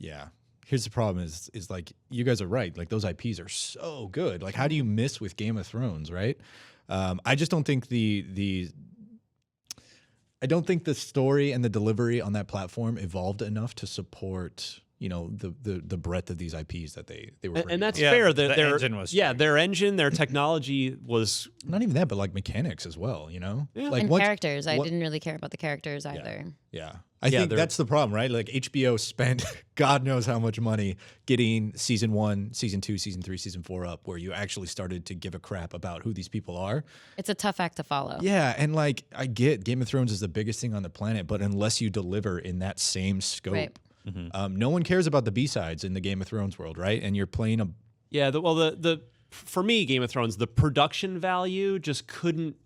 yeah. Here's the problem is like you guys are right. Like those IPs are so good. Like how do you miss with Game of Thrones, right? I just don't think I don't think the story and the delivery on that platform evolved enough to support the breadth of these IPs that they were bringing And that's Yeah, fair. the Their engine was their engine, their technology was. not even that, but like mechanics as well. Yeah. Like And once- characters, I what- didn't really care about the characters either. Yeah. I think they're- that's the problem, right? Like HBO spent God knows how much money getting season 1, season 2, season 3, season 4 up, where you actually started to give a crap about who these people are. It's a tough act to follow. Yeah, and like I get Game of Thrones is the biggest thing on the planet, but unless you deliver in that same scope, Right. no one cares about the B-sides in the Game of Thrones world, right? And you're playing a Yeah, the for me, Game of Thrones, the production value just couldn't.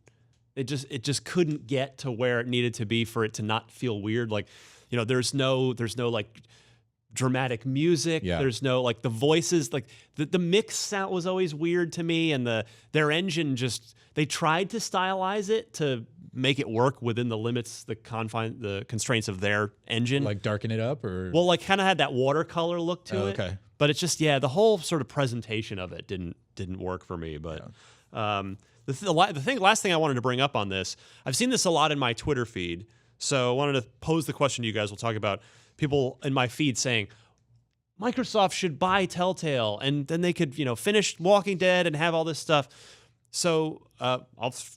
It just couldn't get to where it needed to be for it to not feel weird. Like, there's no like dramatic music. Yeah. There's no like the voices. Like the mix sound was always weird to me, and their engine they tried to stylize it to make it work within the limits, the constraints of their engine. like darken it up or Well, like kind of had that watercolor look to it. okay. But it's just the whole sort of presentation of it didn't work for me. But the last thing I wanted to bring up on this, I've seen this a lot in my Twitter feed. So I wanted to pose the question to you guys. We'll talk about people in my feed saying Microsoft should buy Telltale, and then they could finish Walking Dead and have all this stuff. So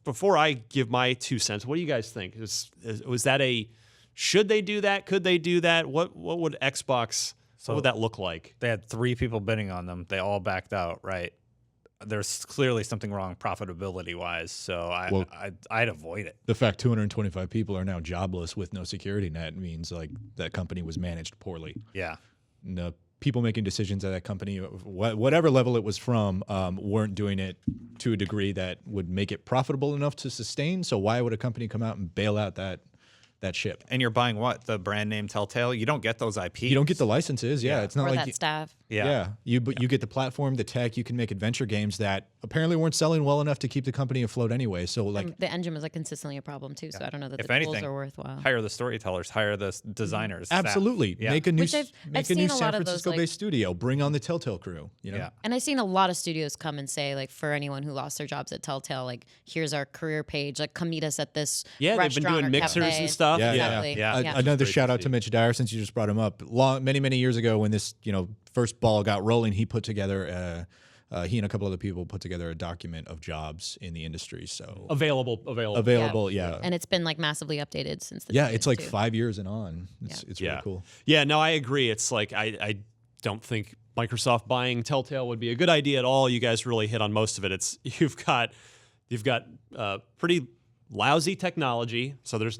before I give my 2 cents, what do you guys think? Was that should they do that? Could they do that? What would Xbox? What would that look like? They had 3 people bidding on them. They all backed out, right? There's clearly something wrong profitability-wise, so I'd avoid it. The fact 225 people are now jobless with no security net means like that company was managed poorly. Yeah. And the people making decisions at that company, whatever level it was from, weren't doing it to a degree that would make it profitable enough to sustain. So why would a company come out and bail out that ship? And you're buying what? The brand name Telltale? You don't get those IPs. You don't get the licenses. Yeah, it's not Or like that staff. Yeah. you get the platform, the tech. You can make adventure games that apparently weren't selling well enough to keep the company afloat anyway. So like, The engine was like consistently a problem too, so I don't know that If the tools anything, are worthwhile. hire the storytellers, hire the designers. staff. absolutely Yeah. make a new Which I've make a new seen a San lot of those, Francisco-based studio. Bring on the Telltale crew. Yeah. And I've seen a lot of studios come and say, like, for anyone who lost their jobs at Telltale, like, here's our career page. Like, come meet us at this Yeah, they've been restaurant doing or mixers cafe. and stuff. Yeah, Exactly. yeah. Yeah. Another Great shout to out to see. Mitch Dyer, since you just brought him up. Many years ago, when this first ball got rolling, he put together he and a couple other people put together a document of jobs in the industry. So Available. yeah. And it's been like massively updated since the Yeah, beginning, it's like too. 5 years and on. It's really Yeah. cool. Yeah, no, I agree. It's like I don't think Microsoft buying Telltale would be a good idea at all. You guys really hit on most of it. You've got pretty lousy technology, so there's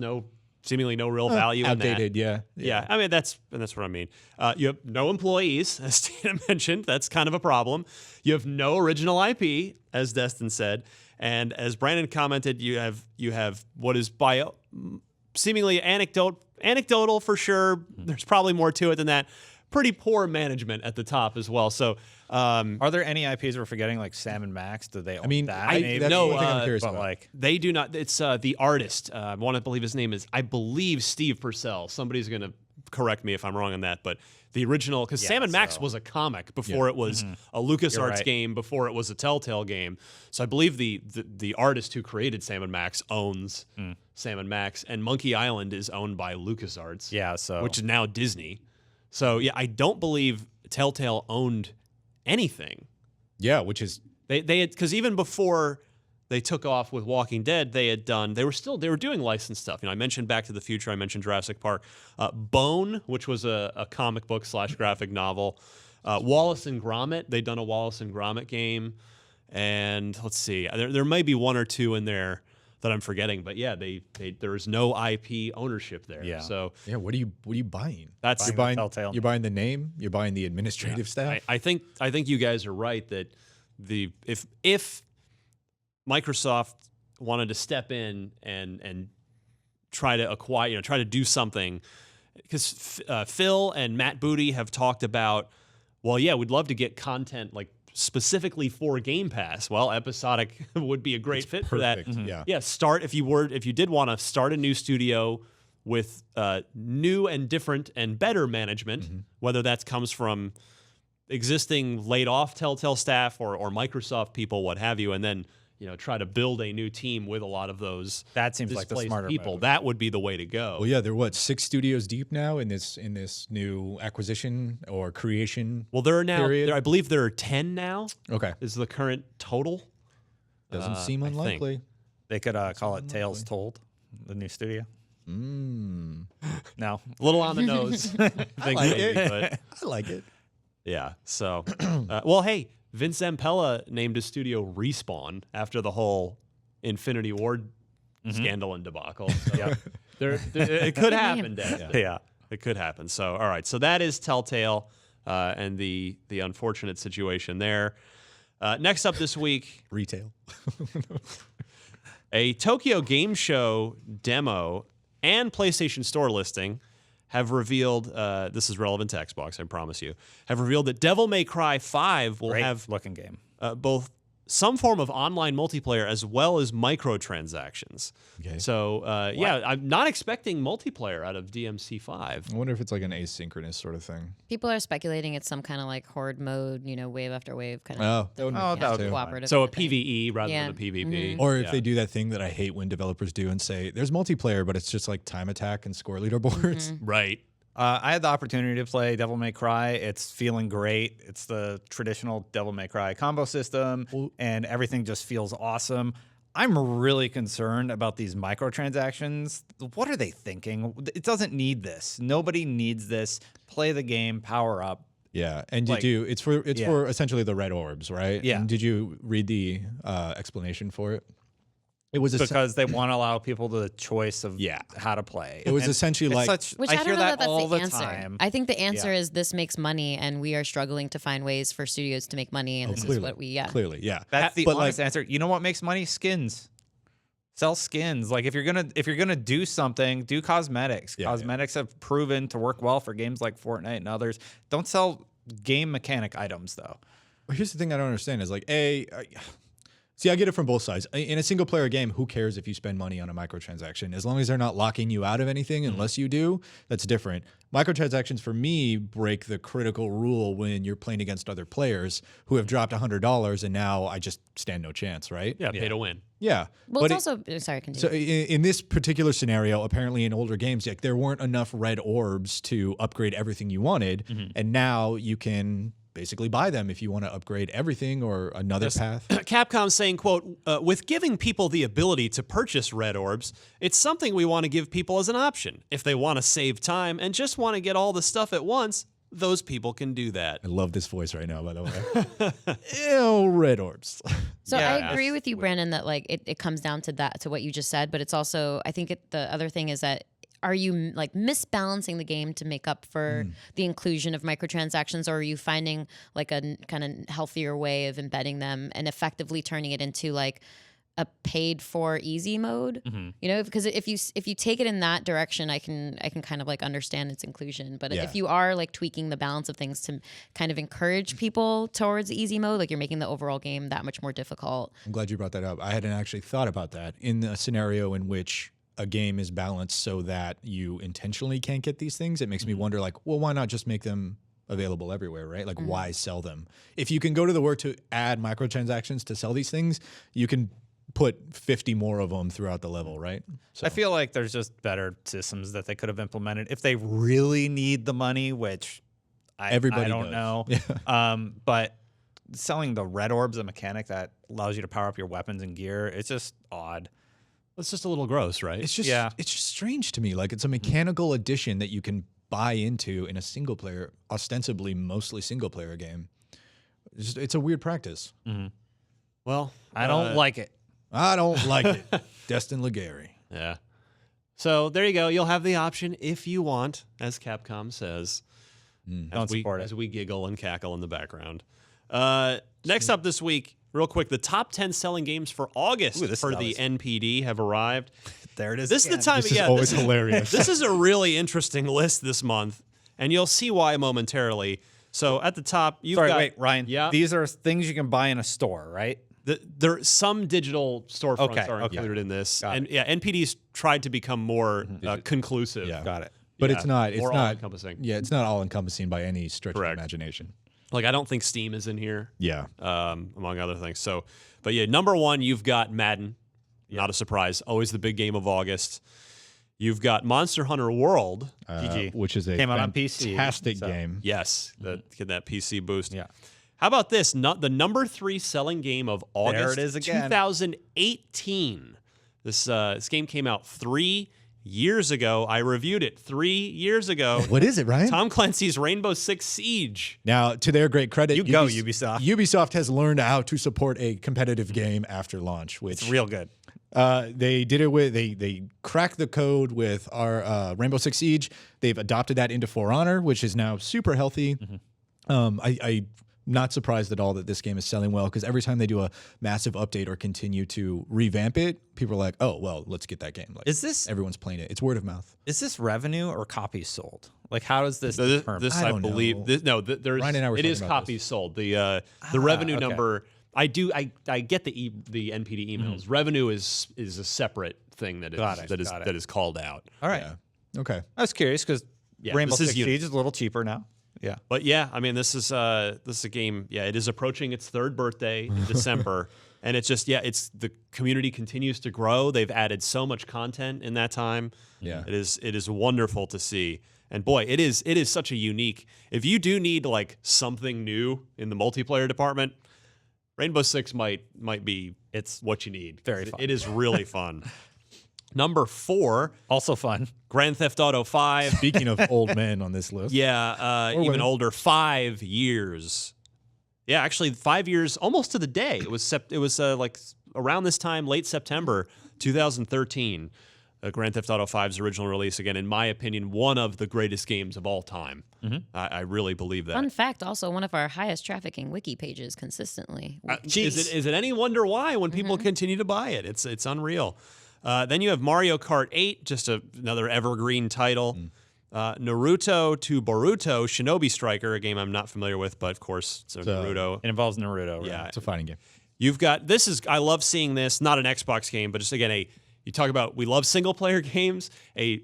seemingly no real value in that. Outdated, yeah. Yeah, I mean that's what I mean. You have no employees, as Tina mentioned. That's kind of a problem. You have no original IP, as Destin said, and as Brandon commented, you have what is seemingly anecdotal for sure. There's probably more to it than that. Pretty poor management at the top as well. So, Are there any IPs we're forgetting, like Sam and Max? Do they own that? Maybe? that's no, one thing I'm curious but about. like, they do not. It's the artist. I want to believe his name is, I believe, Steve Purcell. Somebody's going to correct me if I'm wrong on that, but the original, because Sam and Max was a comic before it was a LucasArts right. game, before it was a Telltale game. So I believe the artist who created Sam and Max owns Sam and Max, and Monkey Island is owned by LucasArts. yeah, so which is now Disney. So yeah, I don't believe Telltale owned anything. Yeah, which is They had, because even before they took off with Walking Dead, they were doing licensed stuff. I mentioned Back to the Future, I mentioned Jurassic Park, Bone, which was a comic book / graphic novel, Wallace and Gromit. They'd done a Wallace and Gromit game, and let's see, there may be one or two in there that I'm forgetting, but yeah, there is no IP ownership there. Yeah. So yeah. What are you buying? that's You're buying Telltale. You're buying the name. You're buying the administrative staff. I think you guys are right that if Microsoft wanted to step in and try to acquire, try to do something, because Phil and Matt Booty have talked about, well, yeah, we'd love to get content like specifically for Game Pass. Well, episodic would be a great fit for that. Yeah. Start if you did want to start a new studio with new and different and better management, whether that comes from existing laid off Telltale staff or Microsoft people, what have you, and then try to build a new team with a lot of those. That seems like the displaced smarter people. move. That would be the way to go. Well, yeah, they're 6 studios deep now in this new acquisition or creation. Well, there are now. period? I believe there are 10 now. Okay, Is the current total? doesn't seem I think. unlikely. They could call it Tales Told, the new studio. No. A little on the nose. I think like maybe, it. but I like it. yeah. So, well, hey, Vince Zampella named his studio Respawn after the whole Infinity Ward scandal and debacle. So it could happen, Dad. Yeah. It could happen. So, all right. So that is Telltale and the unfortunate situation there. Next up this week, Retail. a Tokyo Game Show demo and PlayStation Store listing have revealed, this is relevant to Xbox, I promise you, have revealed that Devil May Cry 5 will Great have looking game. both some form of online multiplayer as well as microtransactions. Okay. So, yeah, I'm not expecting multiplayer out of DMC 5. I wonder if it's like an asynchronous sort of thing. People are speculating it's some kind of like horde mode, wave after wave kind Oh, of that would make Oh, sense that would too. be cooperative. So a kind of thing. PvE rather Yeah. than a PvP. Or if Yeah. they do that thing that I hate when developers do and say, there's multiplayer, but it's just like time attack and score leaderboards. Right. I had the opportunity to play Devil May Cry. It's feeling great. It's the traditional Devil May Cry combo system, and everything just feels awesome. I'm really concerned about these microtransactions. What are they thinking? It doesn't need this. Nobody needs this. Play the game, power up. Yeah, and Like- it's for essentially the red orbs, right? Yeah. And did you read the explanation for it? It was Because they want to allow people the choice of Yeah. how to play. It was And essentially it's like- Which I I, hear don't know that that's all the the answer. time. I think the answer Yeah. is this makes money, and we are struggling to find ways for studios to make money, and this is what we clearly, yeah. That's the But, honest answer. You know what makes money? Skins. Sell skins. Like if you're gonna do something, do cosmetics. Yeah, Cosmetics have proven to work well for games like Fortnite and others. Don't sell game mechanic items though. Well, here's the thing I don't understand is like, see, I get it from both sides. In a single player game, who cares if you spend money on a microtransaction? As long as they're not locking you out of anything, unless you do, that's different. Microtransactions for me break the critical rule when you're playing against other players who have dropped $100 and now I just stand no chance, right? Yeah, pay to win. Yeah. Well, But it's also sorry, continue. so in this particular scenario, apparently in older games, like there weren't enough red orbs to upgrade everything you wanted, and now you can basically buy them if you want to upgrade everything or another path. Capcom saying, quote, with giving people the ability to purchase red orbs, it's something we want to give people as an option. If they want to save time and just want to get all the stuff at once, those people can do that. I love this voice right now, by the way. Ew, red orbs. So Yeah. I agree with you, Brandon, that like it comes down to that, to what you just said, but it's also, I think the other thing is that are you like misbalancing the game to make up for the inclusion of microtransactions, or are you finding like a kind of healthier way of embedding them and effectively turning it into like a paid for easy mode? Because if you take it in that direction, I can kind of like understand its inclusion. But Yeah. if you are like tweaking the balance of things to kind of encourage people towards easy mode, like you're making the overall game that much more difficult. I'm glad you brought that up. I hadn't actually thought about that in a scenario in which a game is balanced so that you intentionally can't get these things. It makes me wonder, like, well, why not just make them available everywhere, right? Like, why sell them? If you can go to the work to add microtransactions to sell these things, you can put 50 more of them throughout the level, right? So I feel like there's just better systems that they could have implemented if they really need the money, which Everybody I don't does. know. Yeah. But selling the red orbs, a mechanic that allows you to power up your weapons and gear, it's just odd. It's just a little gross, right? it's just Yeah. it's just strange to me. Like, it's a mechanical addition that you can buy into in a single player, ostensibly mostly single player game. It's a weird practice. Well, I don't like it. I don't like it. Destin Legary. yeah. So there you go. You'll have the option if you want, as Capcom says. Don't support it. As we giggle and cackle in the background. Next up this week, real quick, the top 10 selling games for August for the NPD have arrived. There it is. This is the time. This is always hilarious. This is a really interesting list this month, and you'll see why momentarily. So at the top, you've got... Wait, Ryan. Yeah. These are things you can buy in a store, right? There some digital storefronts are okay. included in this, and NPD's tried to become more conclusive. Yeah. Got it. But Yeah, it's not. It's more not all-encompassing. Yeah, it's not all encompassing by any stretch Correct. of imagination. Like I don't think Steam is in here, Yeah. among other things. So, but yeah, number one, you've got Madden. Not a surprise. Always the big game of August. You've got Monster Hunter World. GG. Which is a Came out on PC, fantastic so- game. Yes, get that PC boost. Yeah. How about this? The number 3 selling game of August There it is again. 2018. This game came out 3 years ago. I reviewed it 3 years ago. What is it, Ryan? Tom Clancy's Rainbow Six Siege. Now, to their great credit, You go, Ubisoft. Ubisoft has learned how to support a competitive game after launch, which It's real good. they did it with they cracked the code with our Rainbow Six Siege. They've adopted that into For Honor, which is now super healthy. I'm not surprised at all that this game is selling well because every time they do a massive update or continue to revamp it, people are like, "Oh, well, let's get that game." Like, everyone's playing it? It's word of mouth. Is this revenue or copies sold? Like, how does this This determine? I I don't believe. know. There's. Ryan and I were it is talking about copies sold. The revenue okay. number. I get the NPD emails. Revenue is a separate thing that Got it, that is called out. All right. Yeah. Okay. I was curious because Yeah, Rainbow this is Six unique. Siege is a little cheaper now. Yeah. But yeah, I mean, this is a game. Yeah, it is approaching its 3rd birthday in December, and it's just it's the community continues to grow. They've added so much content in that time. Yeah. it is wonderful to see. And boy, it is such a unique. If you do need like something new in the multiplayer department, Rainbow Six might be what you need. Very fun. It is really fun. Number 4, Also fun. Grand Theft Auto 5. Speaking of old men on this list, Even women. older, 5 years. Yeah, actually 5 years, almost to the day. It was like around this time, late September 2013. Grand Theft Auto 5's original release, again, in my opinion, one of the greatest games of all time. I really believe that. Fun fact, also one of our highest trafficking wiki pages consistently. Is it any wonder why when people continue to buy it? It's unreal. Then you have Mario Kart 8, just another evergreen title. Naruto to Boruto, Shinobi Striker, a game I'm not familiar with, but of course, it's Naruto. It involves Naruto. Right? Yeah, it's a fighting game. you've got I love seeing this, not an Xbox game, but just again, you talk about we love single player games, a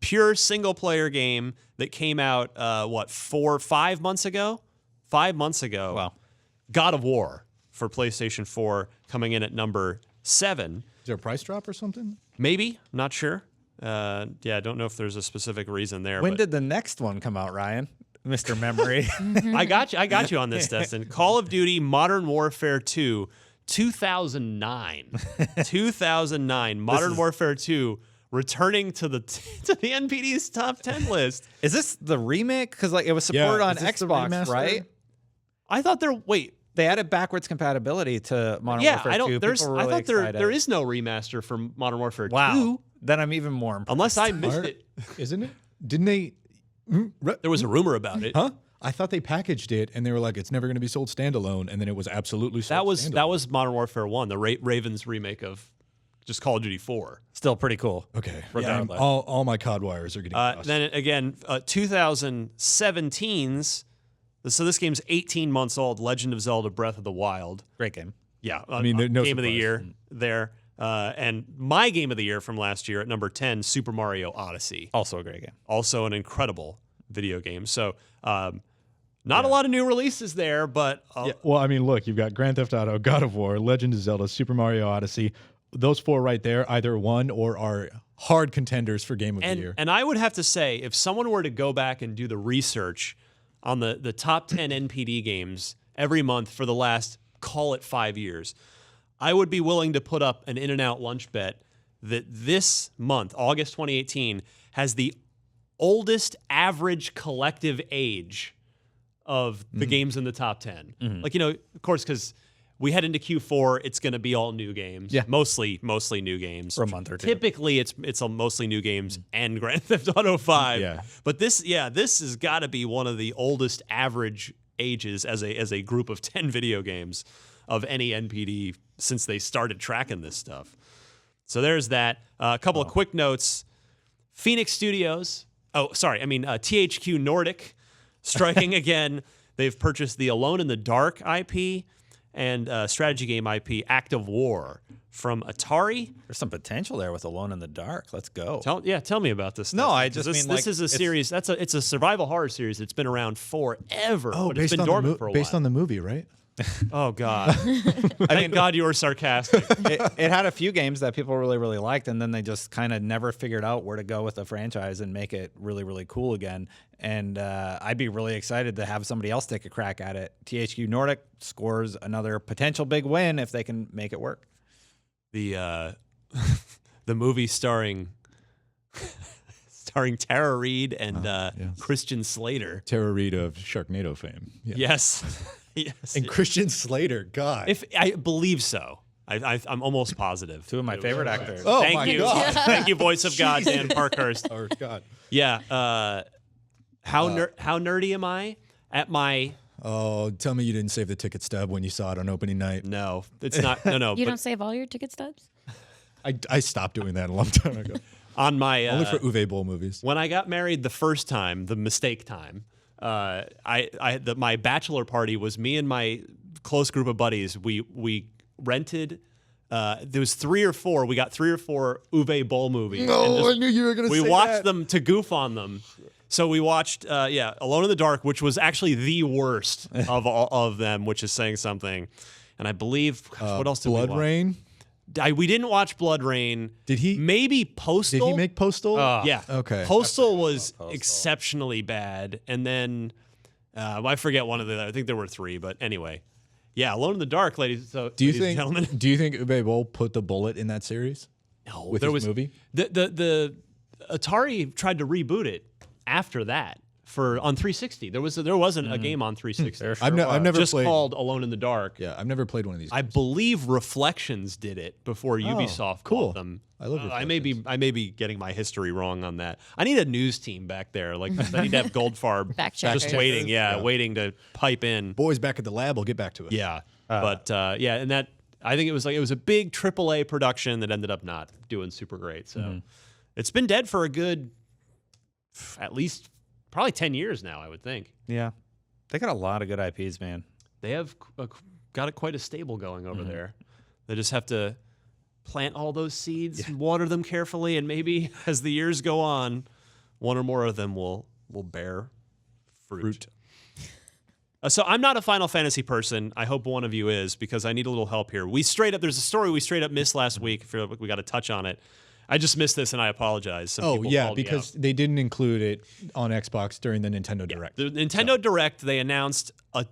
pure single player game that came out, 5 months ago? 5 months ago. Wow. God of War for PlayStation 4 coming in at number 7. Is there a price drop or something? Maybe, not sure. I don't know if there's a specific reason there. When but did the next one come out, Ryan? Mr. Memory. I got you on this, Destin. Call of Duty Modern Warfare 2, 2009. 2009. Modern Warfare 2 returning to the NPD's top 10 list. Is this the remake? Because like it was supported on is this the Xbox, remaster? right? I thought They added backwards compatibility to Modern yeah, Warfare I 2. don't. There's. People were I really thought there excited. is no remaster for Modern Warfare 2. Wow. Then I'm even more impressed. Unless I missed Art, it. isn't it? Didn't they? There was a rumor about it. Huh? I thought they packaged it and they were like, it's never going to be sold standalone, and then it was absolutely sold That was standalone. Modern Warfare 1, the Ravens remake of just Call of Duty 4. Still pretty cool. Okay. Regardless. Yeah, all my COD wires are getting crossed. Then again, 2017's. So this game's 18 months old. Legend of Zelda: Breath of the Wild. Great game. Yeah, I mean, no game of the surprise. year there. And my game of the year from last year at number 10, Super Mario Odyssey. Also a great game. Also an incredible video game. So not a lot of new releases there, but Well, I mean, look, you've got Grand Theft Auto, God of War, Legend of Zelda, Super Mario Odyssey. Those 4 right there either won or are hard contenders for Game of the Year. And I would have to say, if someone were to go back and do the research on the top 10 NPD games every month for the last, call it 5 years, I would be willing to put up an In-N-Out lunch bet that this month, August 2018, has the oldest average collective age of the games in the top 10. Like, of course, because we head into Q4, it's going to be all new games. Yeah. Mostly new games. For a month or two. Typically, it's mostly new games and Grand Theft Auto 5. Yeah. But this has got to be one of the oldest average ages as a group of 10 video games. of any NPD since they started tracking this stuff. So there's that. A couple of quick notes. Phoenix Studios. THQ Nordic striking again. They've purchased the Alone in the Dark IP and strategy game IP Act of War from Atari. There's some potential there with Alone in the Dark. Let's go. Tell me about this. No, stuff. I just mean this is a series. It's a survival horror series that's been around forever. Oh, but it's been dormant for a while. based on the movie, right? Oh God! Thank God you were sarcastic. It had a few games that people really, really liked, and then they just kind of never figured out where to go with the franchise and make it really, really cool again. And I'd be really excited to have somebody else take a crack at it. THQ Nordic scores another potential big win if they can make it work. The movie starring Tara Reid and yes. Christian Slater. Tara Reid of Sharknado fame. Yeah. Yes. Yes. And Christian Slater, God. If I believe so. I'm almost positive. Two of my favorite actors. Oh, Thank my you. God. Thank you, voice of God, Dan Parkhurst. Oh, God. Yeah. How nerdy am I at my... Oh, tell me you didn't save the ticket stub when you saw it on opening night. No, it's not. No. You don't save all your ticket stubs? I stopped doing that a long time ago. On my... Only for Uwe Boll movies. When I got married the first time, the mistake time, my bachelor party was me and my close group of buddies. We rented. There was 3 or 4. We got 3 or 4 Uwe Boll movies. No, I knew you were going to say We watched them to goof on them. So we watched, Alone in the Dark, which was actually the worst of all of them, which is saying something. And I believe, what else did we watch? Blood Rain? We didn't watch Blood Rain. Did he? Maybe Postal. Did he make Postal? Yeah. Okay. Postal was exceptionally bad. And then I forget one of the, I think there were 3, but anyway. Yeah, Alone in the Dark, ladies and gentlemen. Do you think Uwe Boll put the bullet in that series? No, with his movie? The Atari tried to reboot it after that on 360. There wasn't a game on 360. I've never just played. called Alone in the Dark. Yeah, I've never played one of these. I believe Reflections did it before Ubisoft cool. bought them. I love I may be getting my history wrong on that. I need a news team back there. Like I need to have Goldfarb Fact just checkers. waiting, waiting to pipe in. Boys back at the lab. We'll get back to it. Yeah, and that I think it was a big AAA production that ended up not doing super great. So it's been dead for a good, at least probably 10 years now, I would think. Yeah. They got a lot of good IPs, man. They have got quite a stable going over there. They just have to plant all those seeds, water them carefully, and maybe as the years go on, one or more of them will bear fruit. So I'm not a Final Fantasy person. I hope one of you is, because I need a little help here. There's a story we straight up missed last week. I feel like we got to touch on it. I just missed this, and I apologize. Some people called me because out. they didn't include it on Xbox during the Nintendo Direct. The Nintendo Direct, they announced a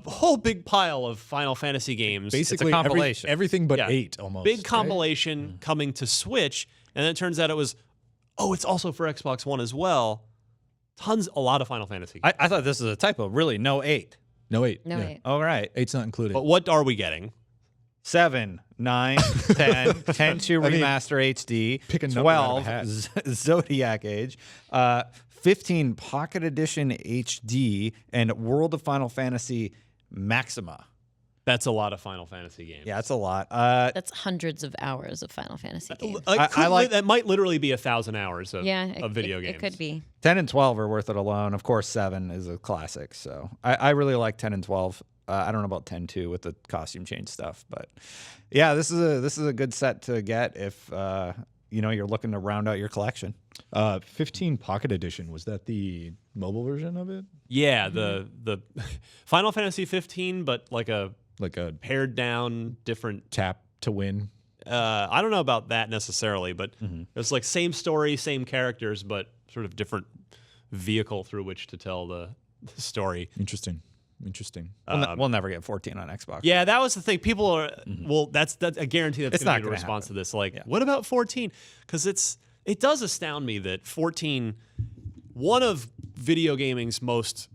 whole big pile of Final Fantasy games. Basically, It's a compilation. everything but Yeah. 8 almost. Big right? compilation coming to Switch, and then it turns out it's also for Xbox One as well. A lot of Final Fantasy games. I thought this was a typo. Really, no 8. No 8. No, yeah. wait. All right. 8's not included. But what are we getting? 7, 9, 10, 10 2 I mean, remaster HD, pick a number out of a 12 hat. Zodiac Age, 15 Pocket Edition HD, and World of Final Fantasy Maxima. That's a lot of Final Fantasy games. Yeah, that's a lot. That's hundreds of hours of Final Fantasy games. That might literally be 1,000 hours of video games. It could be. 10 and 12 are worth it alone. Of course, 7 is a classic. So I really like 10 and 12. I don't know about 10 too with the costume change stuff, but yeah, this is a good set to get if you're looking to round out your collection. 15 Pocket Edition, was that the mobile version of it? Yeah, the Final Fantasy 15, but like a pared down, different. Tap to win. I don't know about that necessarily, but it's like same story, same characters, but sort of different vehicle through which to tell the story. Interesting. We'll never get 14 on Xbox. Yeah, that was the thing. People are that's I guarantee that's going to be the response to this. Like, what about 14? Because it does astound me that 14, one of video gaming's most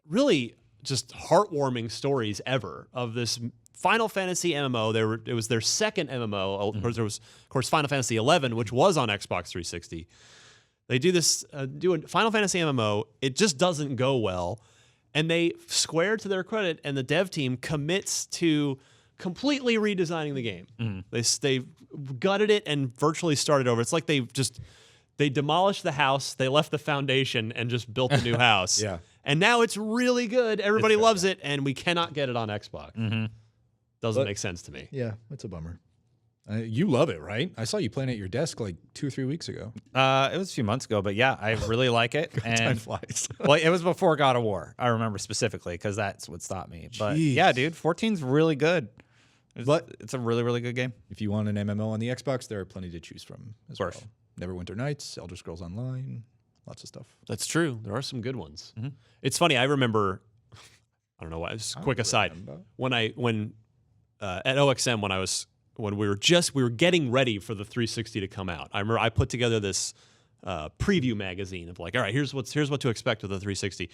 really just heartwarming stories ever of this Final Fantasy MMO. It was their second MMO. Of course, there was of course Final Fantasy 11, which was on Xbox 360. They do a Final Fantasy MMO. It just doesn't go well. And they, Square to their credit, and the dev team commits to completely redesigning the game. They gutted it and virtually started over. It's like they demolished the house, they left the foundation, and just built a new house. Yeah. And now it's really good. Everybody loves it, and we cannot get it on Xbox. Doesn't make sense to me. Yeah, it's a bummer. You love it, right? I saw you playing at your desk like 2 or 3 weeks ago. It was a few months ago, but yeah, I really like it. Time And flies. well, it was before God of War. I remember specifically because that's what stopped me. But Jeez. yeah, dude, 14's really good. But It's a really, really good game. if you want an MMO on the Xbox, there are plenty to choose from as well. course. Neverwinter Nights, Elder Scrolls Online, lots of stuff. That's true. There are some good ones. It's funny. I remember. I don't know why. Just a quick aside. When at OXM when we were getting ready for the 360 to come out. I remember I put together this preview magazine of like, all right, here's what to expect with the 360.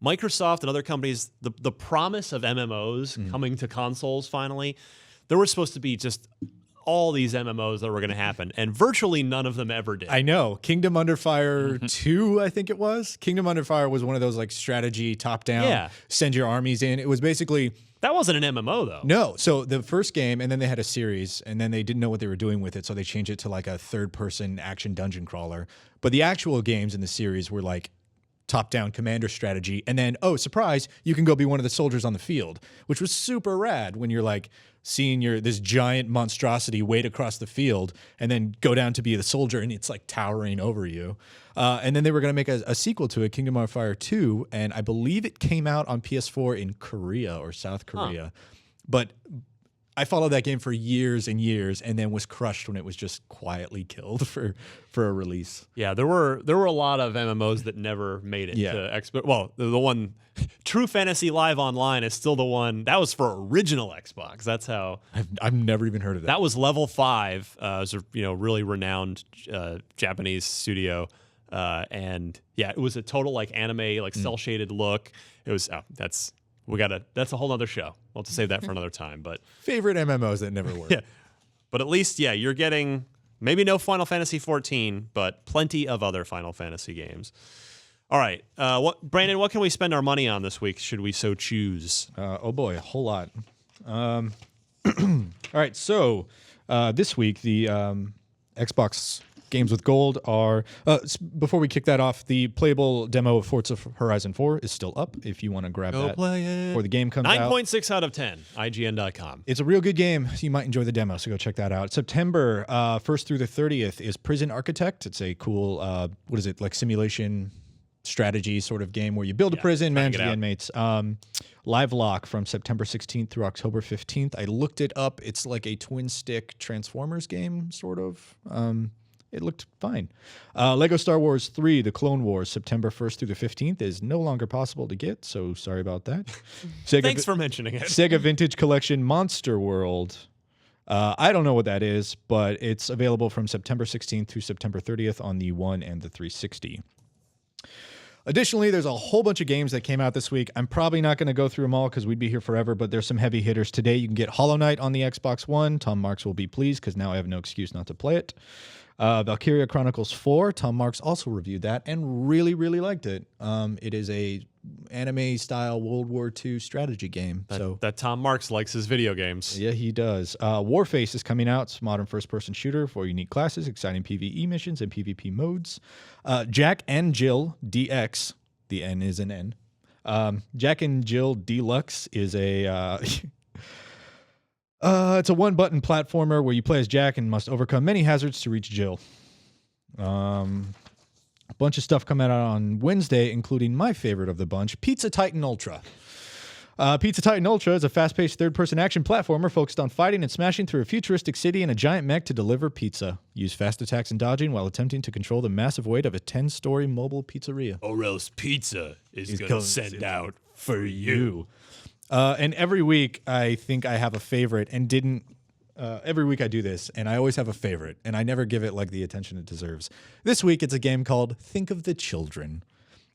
Microsoft and other companies, the promise of MMOs coming to consoles finally. There were supposed to be just all these MMOs that were going to happen, and virtually none of them ever did. I know. Kingdom Under Fire 2, I think it was. Kingdom Under Fire was one of those like strategy top-down, send your armies in. It was basically... That wasn't an MMO, though. No. So the first game, and then they had a series, and then they didn't know what they were doing with it, so they changed it to like a third-person action dungeon crawler. But the actual games in the series were like top-down commander strategy, and then, oh, surprise, you can go be one of the soldiers on the field, which was super rad when you're like seeing this giant monstrosity wade across the field and then go down to be the soldier, and it's like towering over you. And then they were going to make a sequel to it, Kingdom of Fire 2, and I believe it came out on PS4 in Korea or South Korea. But I followed that game for years and years, and then was crushed when it was just quietly killed for a release. Yeah, there were a lot of MMOs that never made it to Xbox. Well, the one, True Fantasy Live Online is still the one that was for original Xbox. That's how I've never even heard of that. That was Level 5. It was a really renowned Japanese studio, and yeah, it was a total like anime like cel shaded look. It was that's a whole other show. We'll have to save that for another time. But favorite MMOs that never work. Yeah, but at least you're getting maybe no Final Fantasy 14, but plenty of other Final Fantasy games. All right, Brandon, what can we spend our money on this week? Should we so choose? Oh boy, a whole lot. All right, so this week the Xbox games with gold are, before we kick that off, the playable demo of Forza Horizon 4 is still up if you want to grab that play it before the game comes out. 9.6 out of 10, IGN.com. It's a real good game. So you might enjoy the demo, so go check that out. September 1st through the 30th is Prison Architect. It's a cool, what is it, like simulation strategy sort of game where you build a prison, manage the inmates. Live Lock from September 16th through October 15th. I looked it up. It's like a twin stick Transformers game, sort of. It looked fine. Lego Star Wars 3, The Clone Wars, September 1st through the 15th is no longer possible to get, so sorry about that. Thanks for mentioning it. Sega Vintage Collection Monster World. I don't know what that is, but it's available from September 16th through September 30th on the One and the 360. Additionally, there's a whole bunch of games that came out this week. I'm probably not going to go through them all because we'd be here forever, but there's some heavy hitters today. You can get Hollow Knight on the Xbox One. Tom Marks will be pleased because now I have no excuse not to play it. Valkyria Chronicles 4. Tom Marks also reviewed that and really, really liked it. It is a anime-style World War II strategy game. That Tom Marks likes his video games. Yeah, he does. Warface is coming out. It's a modern first-person shooter for unique classes, exciting PvE missions, and PvP modes. Jack and Jill DX. The N is an N. Jack and Jill Deluxe is a... it's a one-button platformer where you play as Jack and must overcome many hazards to reach Jill. A bunch of stuff coming out on Wednesday, including my favorite of the bunch, Pizza Titan Ultra. Pizza Titan Ultra is a fast-paced third-person action platformer focused on fighting and smashing through a futuristic city in a giant mech to deliver pizza. Use fast attacks and dodging while attempting to control the massive weight of a 10-story mobile pizzeria. Or else pizza is going to send out for you. And every week, I think I have a favorite, and every week I do this, and I always have a favorite, and I never give it like the attention it deserves. This week, it's a game called Think of the Children.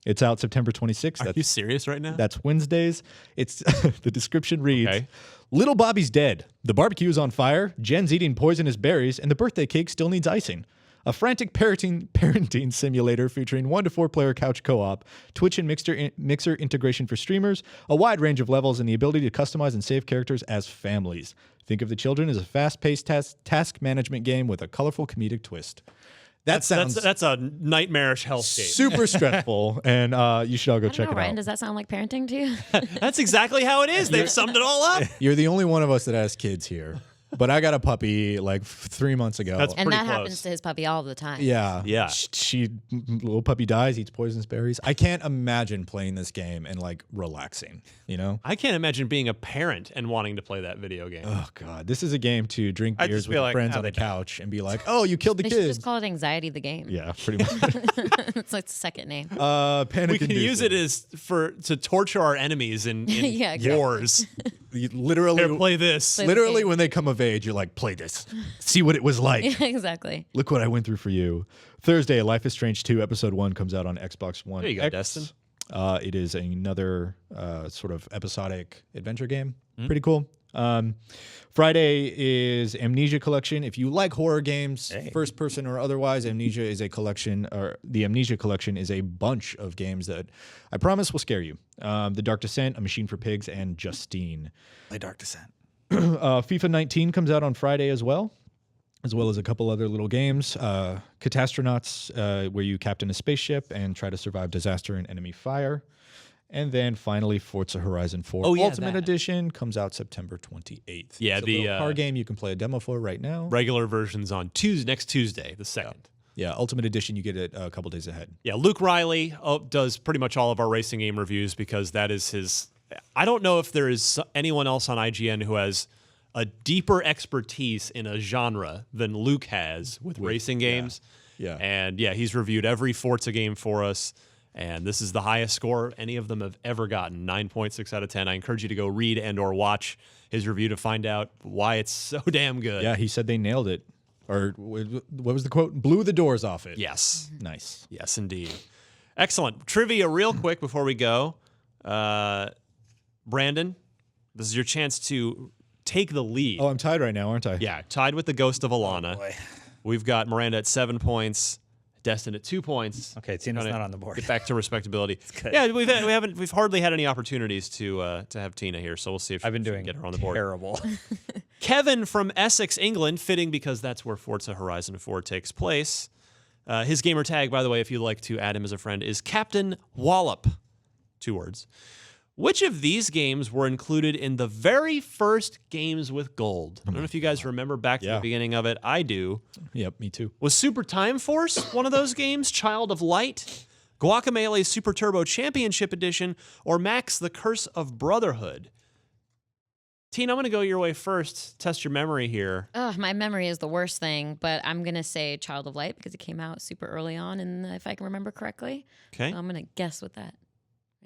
It's out September 26th. Are you serious right now? That's Wednesdays. It's the description reads, Little Bobby's dead. The barbecue is on fire. Jen's eating poisonous berries, and the birthday cake still needs icing. a frantic parenting simulator featuring 1 to 4 player couch co-op, Twitch and Mixer integration for streamers, a wide range of levels, and the ability to customize and save characters as families. Think of the children as a fast-paced task management game with a colorful comedic twist. That's a nightmarish hellscape. Super stressful, and you should all go check it Ryan, out. does that sound like parenting to you? That's exactly how it is. They've summed it all up. You're the only one of us that has kids here. But I got a puppy like 3 months ago. That's And pretty that close. happens to his puppy all the time. Yeah. Yeah. Little puppy dies, eats poisonous berries. I can't imagine playing this game and like relaxing, you know? I can't imagine being a parent and wanting to play that video game. Oh God, this is a game to drink I beers just with feel your like friends how on the they die. couch and be like, "Oh, you killed the They should kid." just call it Anxiety the Game. Yeah, pretty much. It's like the second name. Panic. We can use it as to torture our enemies in Yeah, exactly. wars. literally. Here, play this. Play- Literally, game. when they come of age, you're like, "Play this. See what it was like. Yeah, exactly. Look what I went through for you." Thursday, Life is Strange 2 Episode 1 comes out on Xbox One. There you go, X. Destin. It is another sort of episodic adventure game. Pretty cool. Friday is Amnesia Collection. If you like horror games, first person or otherwise, Amnesia is a collection, or the Amnesia Collection is a bunch of games that I promise will scare you. The Dark Descent, A Machine for Pigs, and Justine. Play Dark Descent. FIFA 19 comes out on Friday as well as a couple other little games. Catastronauts, where you captain a spaceship and try to survive disaster and enemy fire. And then finally, Forza Horizon 4 Ultimate that. Edition comes out September 28th. Yeah, it's a the, little car game you can play a demo for right now. Regular version's on next Tuesday, the 2nd. Yeah, Ultimate Edition, you get it a couple days ahead. Yeah, Luke Riley does pretty much all of our racing game reviews because that is his. I don't know if there is anyone else on IGN who has a deeper expertise in a genre than Luke has with racing games. Yeah. And yeah, he's reviewed every Forza game for us. And this is the highest score any of them have ever gotten, 9.6 out of 10. I encourage you to go read and or watch his review to find out why it's so damn good. Yeah, he said they nailed it. Or what was the quote? Blew the doors off it. Yes. Nice. Yes, indeed. Excellent. Trivia real quick before we go. Brandon, this is your chance to take the lead. Oh, I'm tied right now, aren't I? Yeah, tied with the Ghost of Alana. Boy. We've got Miranda at 7 points, Destin at 2 points. Okay, Tina's Trying to not on the board. Get back to respectability. good. Yeah, we've hardly had any opportunities to have Tina here, so we'll see if I've been we can doing get her on the board. terrible. Kevin from Essex, England, fitting because that's where Forza Horizon 4 takes place. His gamer tag, by the way, if you'd like to add him as a friend, is Captain Wallop. 2 words. Which of these games were included in the very first Games with Gold? I don't know if you guys remember back to the beginning of it. I do. Yep, me too. Was Super Time Force one of those games? Child of Light? Guacamelee Super Turbo Championship Edition? Or Max the Curse of Brotherhood? Tina, I'm going to go your way first. Test your memory here. My memory is the worst thing, but I'm going to say Child of Light because it came out super early on, and if I can remember correctly. Okay. So I'm going to guess with that.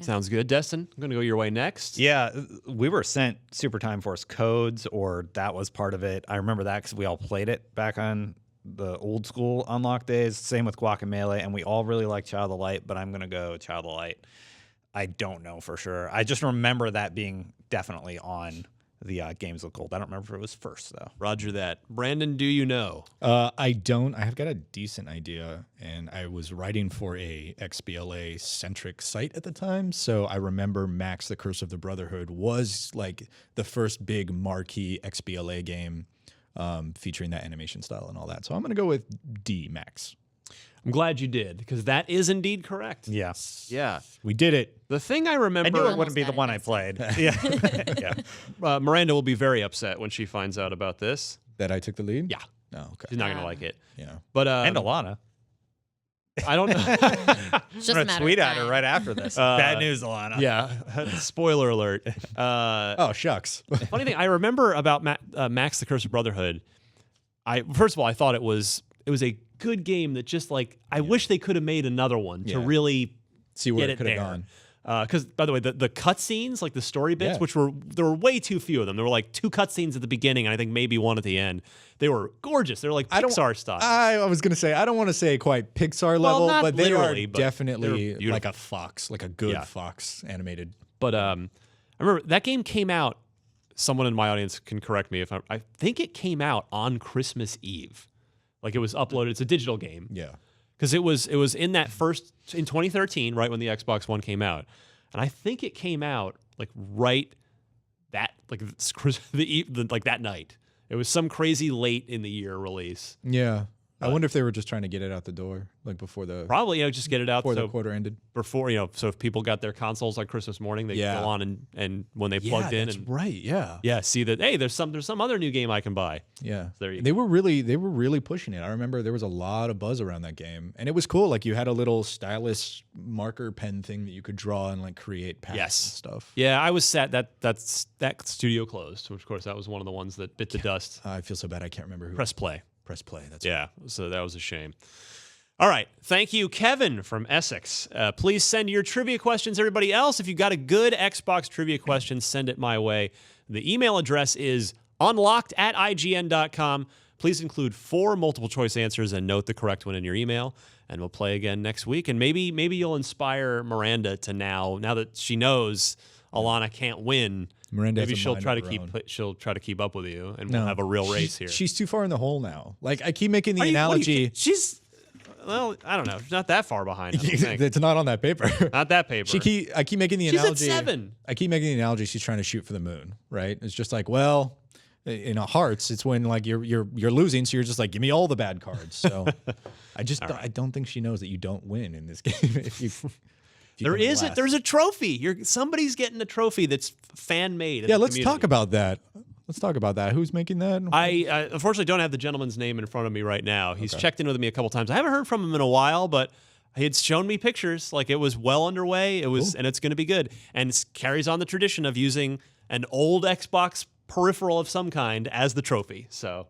Sounds good. Destin, I'm going to go your way next. Yeah, we were sent Super Time Force codes, or that was part of it. I remember that because we all played it back on the old school Unlock days. Same with Guacamelee, and we all really liked Child of Light, but I'm going to go Child of Light. I don't know for sure. I just remember that being definitely on the Games with Gold. I don't remember if it was first, though. Roger that. Brandon, do you know? I don't. I have got a decent idea, and I was writing for a XBLA-centric site at the time, so I remember Max the Curse of the Brotherhood was like the first big marquee XBLA game featuring that animation style and all that. So I'm going to go with D, Max. I'm glad you did, because that is indeed correct. Yeah. Yeah. We did it. The thing I remember... I knew it Almost wouldn't be the got it. one I played. Yeah. Yeah. Miranda will be very upset when she finds out about this. That I took the lead? Yeah. Oh, okay. She's not going to like it. Yeah. But And Alana. I don't know. It's just a I'm going to matter tweet of at her time. right after this. Bad news, Alana. Yeah. Spoiler alert. Oh, shucks. Funny thing, I remember about Max the Curse of Brotherhood. First of all, I thought it was a good game that just like I wish they could have made another one to Yeah. really See where get it it could have there. gone. Because by the way, the cutscenes, like the story bits, Yeah. there were way too few of them. There were like 2 cutscenes at the beginning, and I think maybe 1 at the end. They were gorgeous. They were like Pixar style. I was going to say, I don't want to say quite Pixar Well, level, not but they are literally, but they definitely were beautiful. like a Fox, like a good Yeah. Fox animated. But I remember that game came out. Someone in my audience can correct me if I think it came out on Christmas Eve. Like it was uploaded. It's a digital game. Yeah. Because it was in that first in 2013, right when the Xbox One came out, and I think it came out like right that like like that night. It was some crazy late in the year release. Yeah. I wonder if they were just trying to get it out the door, like before the Probably, just get it out before so the quarter ended. before so if people got their consoles on Christmas morning, they could go on and when they plugged in that's and right. Yeah. see that hey, there's some other new game I can buy. Yeah. There you They were really pushing it. I remember there was a lot of buzz around that game, and it was cool. Like you had a little stylus marker pen thing that you could draw and like create paths and stuff. Yeah, I was sad that studio closed, which of course that was one of the ones that bit the dust. I feel so bad. I can't remember who. Press play. Press play. That's Yeah, so that was a shame. All right. Thank you, Kevin from Essex. Please send your trivia questions, everybody else. If you've got a good Xbox trivia question, send it my way. The email address is unlocked@ign.com. Please include 4 multiple choice answers and note the correct one in your email. And we'll play again next week. And maybe you'll inspire Miranda to now that she knows Alana can't win. Miranda Maybe has a she'll mind try of to her own. she'll try to keep up with you, and we'll have a real race here. She's too far in the hole now. Like I keep making the What do you analogy. think? She's I don't know. She's not that far behind. I don't think. It's not on that paper. Not that paper. I keep making the She's analogy. at 7. I keep making the analogy. She's trying to shoot for the moon, right? It's just like, well, in hearts, it's when like you're losing, so you're just like, give me all the bad cards. So I don't think she knows that you don't win in this game. if you There's a trophy. Somebody's getting a trophy that's fan made. Yeah, let's talk about that. Let's talk about that. Who's making that? I unfortunately don't have the gentleman's name in front of me right now. He's checked in with me a couple times. I haven't heard from him in a while, but he had shown me pictures. Like it was well underway. It was, and it's going to be good. And it carries on the tradition of using an old Xbox peripheral of some kind as the trophy. So,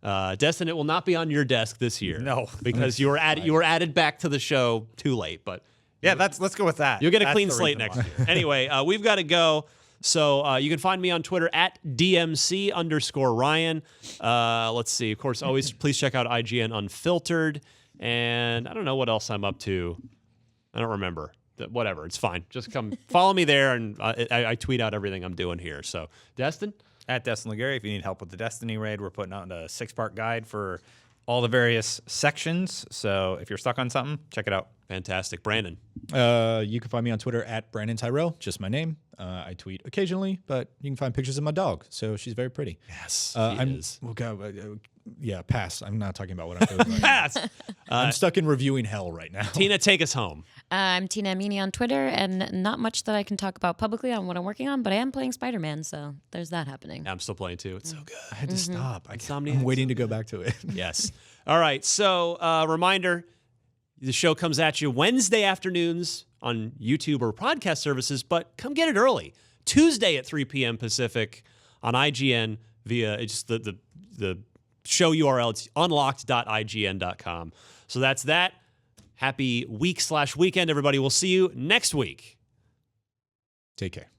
Destin, it will not be on your desk this year. No, because you were added back to the show too late. But yeah, let's go with that. you'll get a That's clean the slate reason next why. year. Anyway, we've got to go. So you can find me on Twitter at DMC_Ryan. Let's see. Of course, always please check out IGN Unfiltered. And I don't know what else I'm up to. I don't remember. Whatever. It's fine. Just come follow me there, and I tweet out everything I'm doing here. So, Destin? At Destin Legary, if you need help with the Destiny raid, we're putting out a 6-part guide for all the various sections. So if you're stuck on something, check it out. Fantastic. Brandon? You can find me on Twitter at Brandon Tyrell, just my name. I tweet occasionally, but you can find pictures of my dog, so she's very pretty. Yes, is. Well, God, yeah, pass. I'm not talking about what I'm doing right Pass. now. I'm stuck in reviewing hell right now. Tina, take us home. I'm Tina Amini on Twitter, and not much that I can talk about publicly on what I'm working on, but I am playing Spider-Man, so there's that happening. I'm still playing too. It's so good. I had to stop. Insomniac. I'm waiting to go back to it. Yes. All right. So, reminder, the show comes at you Wednesday afternoons on YouTube or podcast services, but come get it early. Tuesday at 3 p.m. Pacific on IGN via just the show URL. It's unlocked.ign.com. So that's that. Happy week/weekend, everybody. We'll see you next week. Take care.